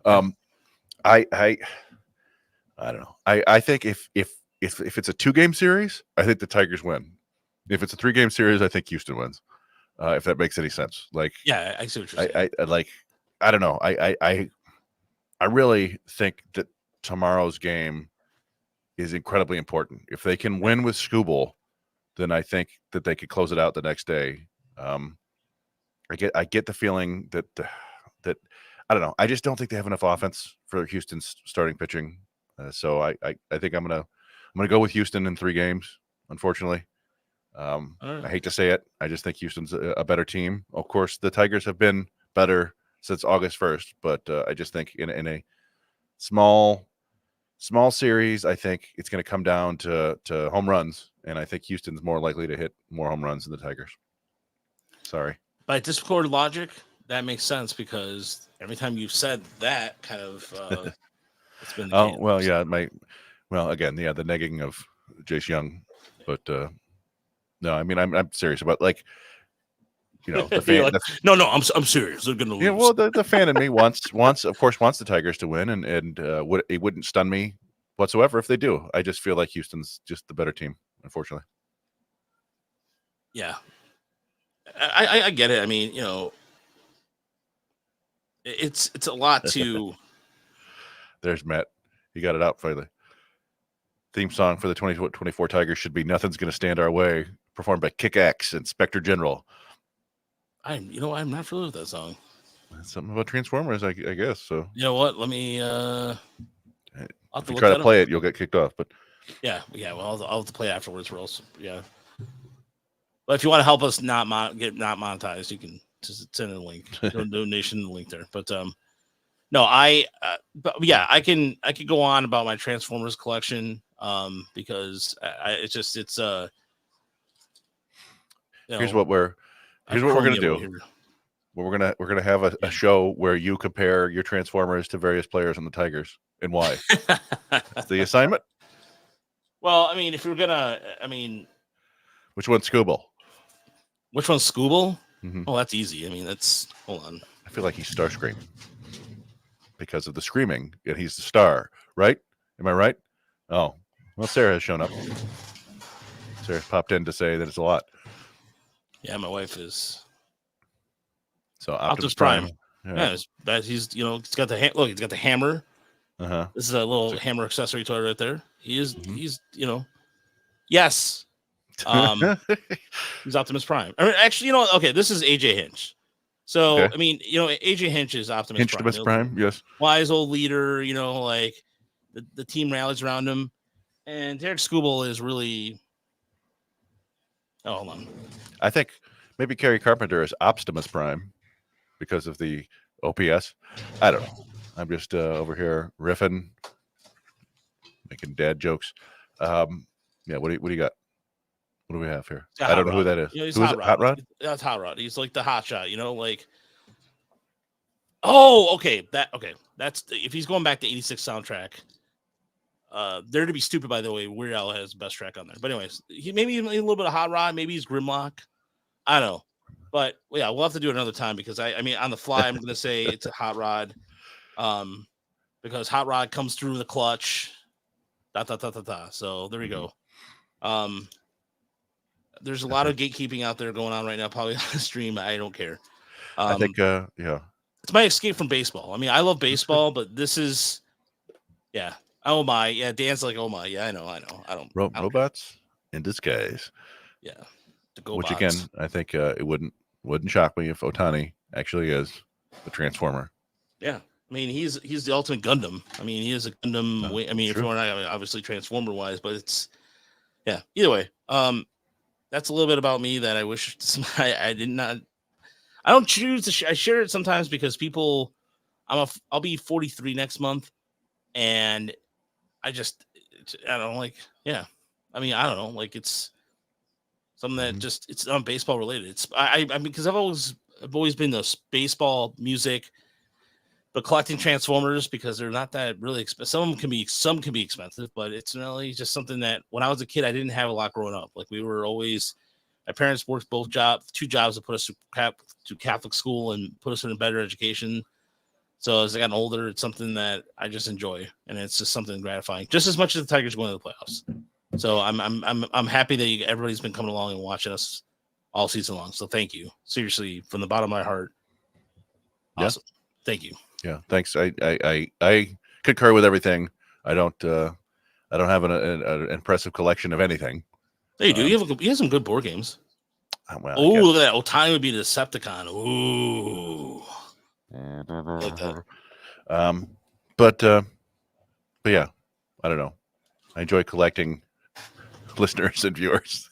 [SPEAKER 2] I don't know. I think if it's a 2-game series, I think the Tigers win. If it's a 3-game series, I think Houston wins. If that makes any sense. Like,
[SPEAKER 1] yeah, I see what you're saying.
[SPEAKER 2] I don't know. I really think that tomorrow's game is incredibly important. If they can win with Skubal, then I think that they could close it out the next day. I get the feeling that I don't know. I just don't think they have enough offense for Houston's starting pitching. So I think I'm gonna go with Houston in 3 games. Unfortunately, I hate to say it. I just think Houston's a better team. Of course, the Tigers have been better since August 1st. But I just think in a small series, I think it's going to come down to home runs, and I think Houston's more likely to hit more home runs than the Tigers. Sorry.
[SPEAKER 1] By Discord logic, that makes sense because every time you've said that, kind of, it's been the case.
[SPEAKER 2] Well, yeah, again, the negging of Jace Young, but no, I mean, I'm serious about, like, the fan.
[SPEAKER 1] Like, no, I'm serious. They're gonna lose.
[SPEAKER 2] Yeah, well, the fan in me wants the Tigers to win, and it wouldn't stun me whatsoever if they do. I just feel like Houston's just the better team, unfortunately.
[SPEAKER 1] Yeah, I get it. I mean, it's a lot to.
[SPEAKER 2] There's Matt. He got it out finally. Theme song for the 2024 Tigers should be "Nothing's Gonna Stand Our Way," performed by Kick Axe and Spectre General.
[SPEAKER 1] I'm not familiar with that song.
[SPEAKER 2] It's something about Transformers, I guess. So
[SPEAKER 1] you know what? Let me.
[SPEAKER 2] If you try to play it, you'll get kicked off. But
[SPEAKER 1] yeah. Well, I'll have to play it afterwards, or else. Yeah. But if you want to help us not monetized, you can just send a link, donation link there. But no, but yeah, I can go on about my Transformers collection, because it's
[SPEAKER 2] here's what we're gonna do. We're gonna have a show where you compare your Transformers to various players on the Tigers and why. That's the assignment.
[SPEAKER 1] Well, I mean, if you're gonna,
[SPEAKER 2] which one's Scooble?
[SPEAKER 1] Which one's Scooble?
[SPEAKER 2] Mm-hmm.
[SPEAKER 1] Oh, that's easy. I mean, hold on.
[SPEAKER 2] I feel like he's Starscream because of the screaming, and he's the star, right? Am I right? Oh, well, Sarah has shown up. Sarah's popped in to say that it's a lot.
[SPEAKER 1] Yeah, my wife is.
[SPEAKER 2] So Optimus Prime.
[SPEAKER 1] Yeah, he's he's got the look. He's got the hammer. This is a little hammer accessory toy right there. He's yes. He's Optimus Prime. I mean, actually, okay, this is AJ Hinch. So okay. I mean, AJ Hinch is Optimus
[SPEAKER 2] Prime. Yes.
[SPEAKER 1] Wise old leader. Like the team rallies around him, and Derek Scooble is really. Oh, hold on.
[SPEAKER 2] I think maybe Kerry Carpenter is Optimus Prime because of the OPS. I don't know. I'm just over here riffing, making dad jokes. Yeah, what do you got? What do we have here? I don't know who that is.
[SPEAKER 1] He's
[SPEAKER 2] Who is it? Hot Rod?
[SPEAKER 1] That's Hot Rod. He's like the hot shot, like. Oh, okay. That's if he's going back to '86 soundtrack. There to be stupid, by the way. Weird Al has the best track on there. But anyways, maybe a little bit of Hot Rod. Maybe he's Grimlock. I don't know. But yeah, we'll have to do it another time because I mean on the fly I'm gonna say it's a Hot Rod. Because Hot Rod comes through the clutch. So there we go. There's a lot of gatekeeping out there going on right now, probably on the stream. I don't care.
[SPEAKER 2] I think yeah.
[SPEAKER 1] It's my escape from baseball. I mean, I love baseball, but this is oh my. Yeah, Dan's like, oh my, yeah, I know. I don't
[SPEAKER 2] robots in disguise.
[SPEAKER 1] Yeah.
[SPEAKER 2] Which again, I think it wouldn't shock me if Otani actually is the Transformer.
[SPEAKER 1] Yeah. I mean, he's the ultimate Gundam. I mean, he is a Gundam. I mean, if you want to, obviously Transformer wise, but it's either way. That's a little bit about me that I wish I did not. I don't choose to. I share it sometimes because people. I'll be 43 next month, and I don't like. Yeah, I mean, I don't know. Like it's something that just it's not baseball related. It's I mean because I've always been this baseball music. But collecting Transformers because they're not that really expensive. Some can be expensive, but it's really just something that when I was a kid, I didn't have a lot growing up. Like we were always, my parents worked two jobs to put us to Catholic school and put us in a better education. So as I got older, it's something that I just enjoy, and it's just something gratifying, just as much as the Tigers going to the playoffs. So I'm happy that everybody's been coming along and watching us all season long. So thank you, seriously, from the bottom of my heart. Awesome, thank you.
[SPEAKER 2] Yeah, thanks. I concur with everything. I don't have an impressive collection of anything.
[SPEAKER 1] There you do. You have some good board games.
[SPEAKER 2] Well,
[SPEAKER 1] look at that. Otani would be the Decepticon. Ooh. Like that.
[SPEAKER 2] But yeah, I don't know. I enjoy collecting listeners and viewers.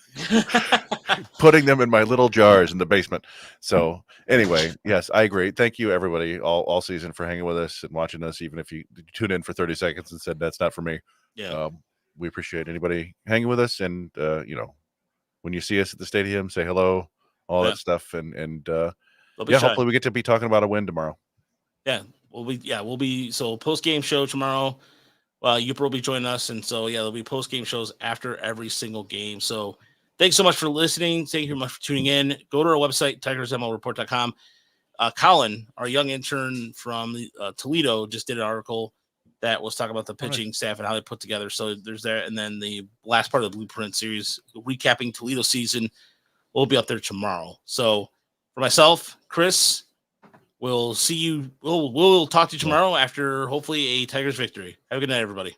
[SPEAKER 2] putting them in my little jars in the basement. So anyway, yes, I agree. Thank you, everybody, all season for hanging with us and watching us, even if you tune in for 30 seconds and said that's not for me.
[SPEAKER 1] Yeah.
[SPEAKER 2] We appreciate anybody hanging with us, and when you see us at the stadium, say hello, all that stuff, and hopefully we get to be talking about a win tomorrow.
[SPEAKER 1] Yeah, we'll be so post-game show tomorrow. Yupper will be joining us, and so there'll be post-game shows after every single game. So thanks so much for listening. Thank you very much for tuning in. Go to our website, tigersmlreport.com. Colin, our young intern from Toledo, just did an article that was talking about the pitching staff and how they put together. So there's that, and then the last part of the Blueprint series, recapping Toledo season, will be up there tomorrow. So for myself, Chris, we'll see you. We'll talk to you tomorrow after hopefully a Tigers victory. Have a good night, everybody.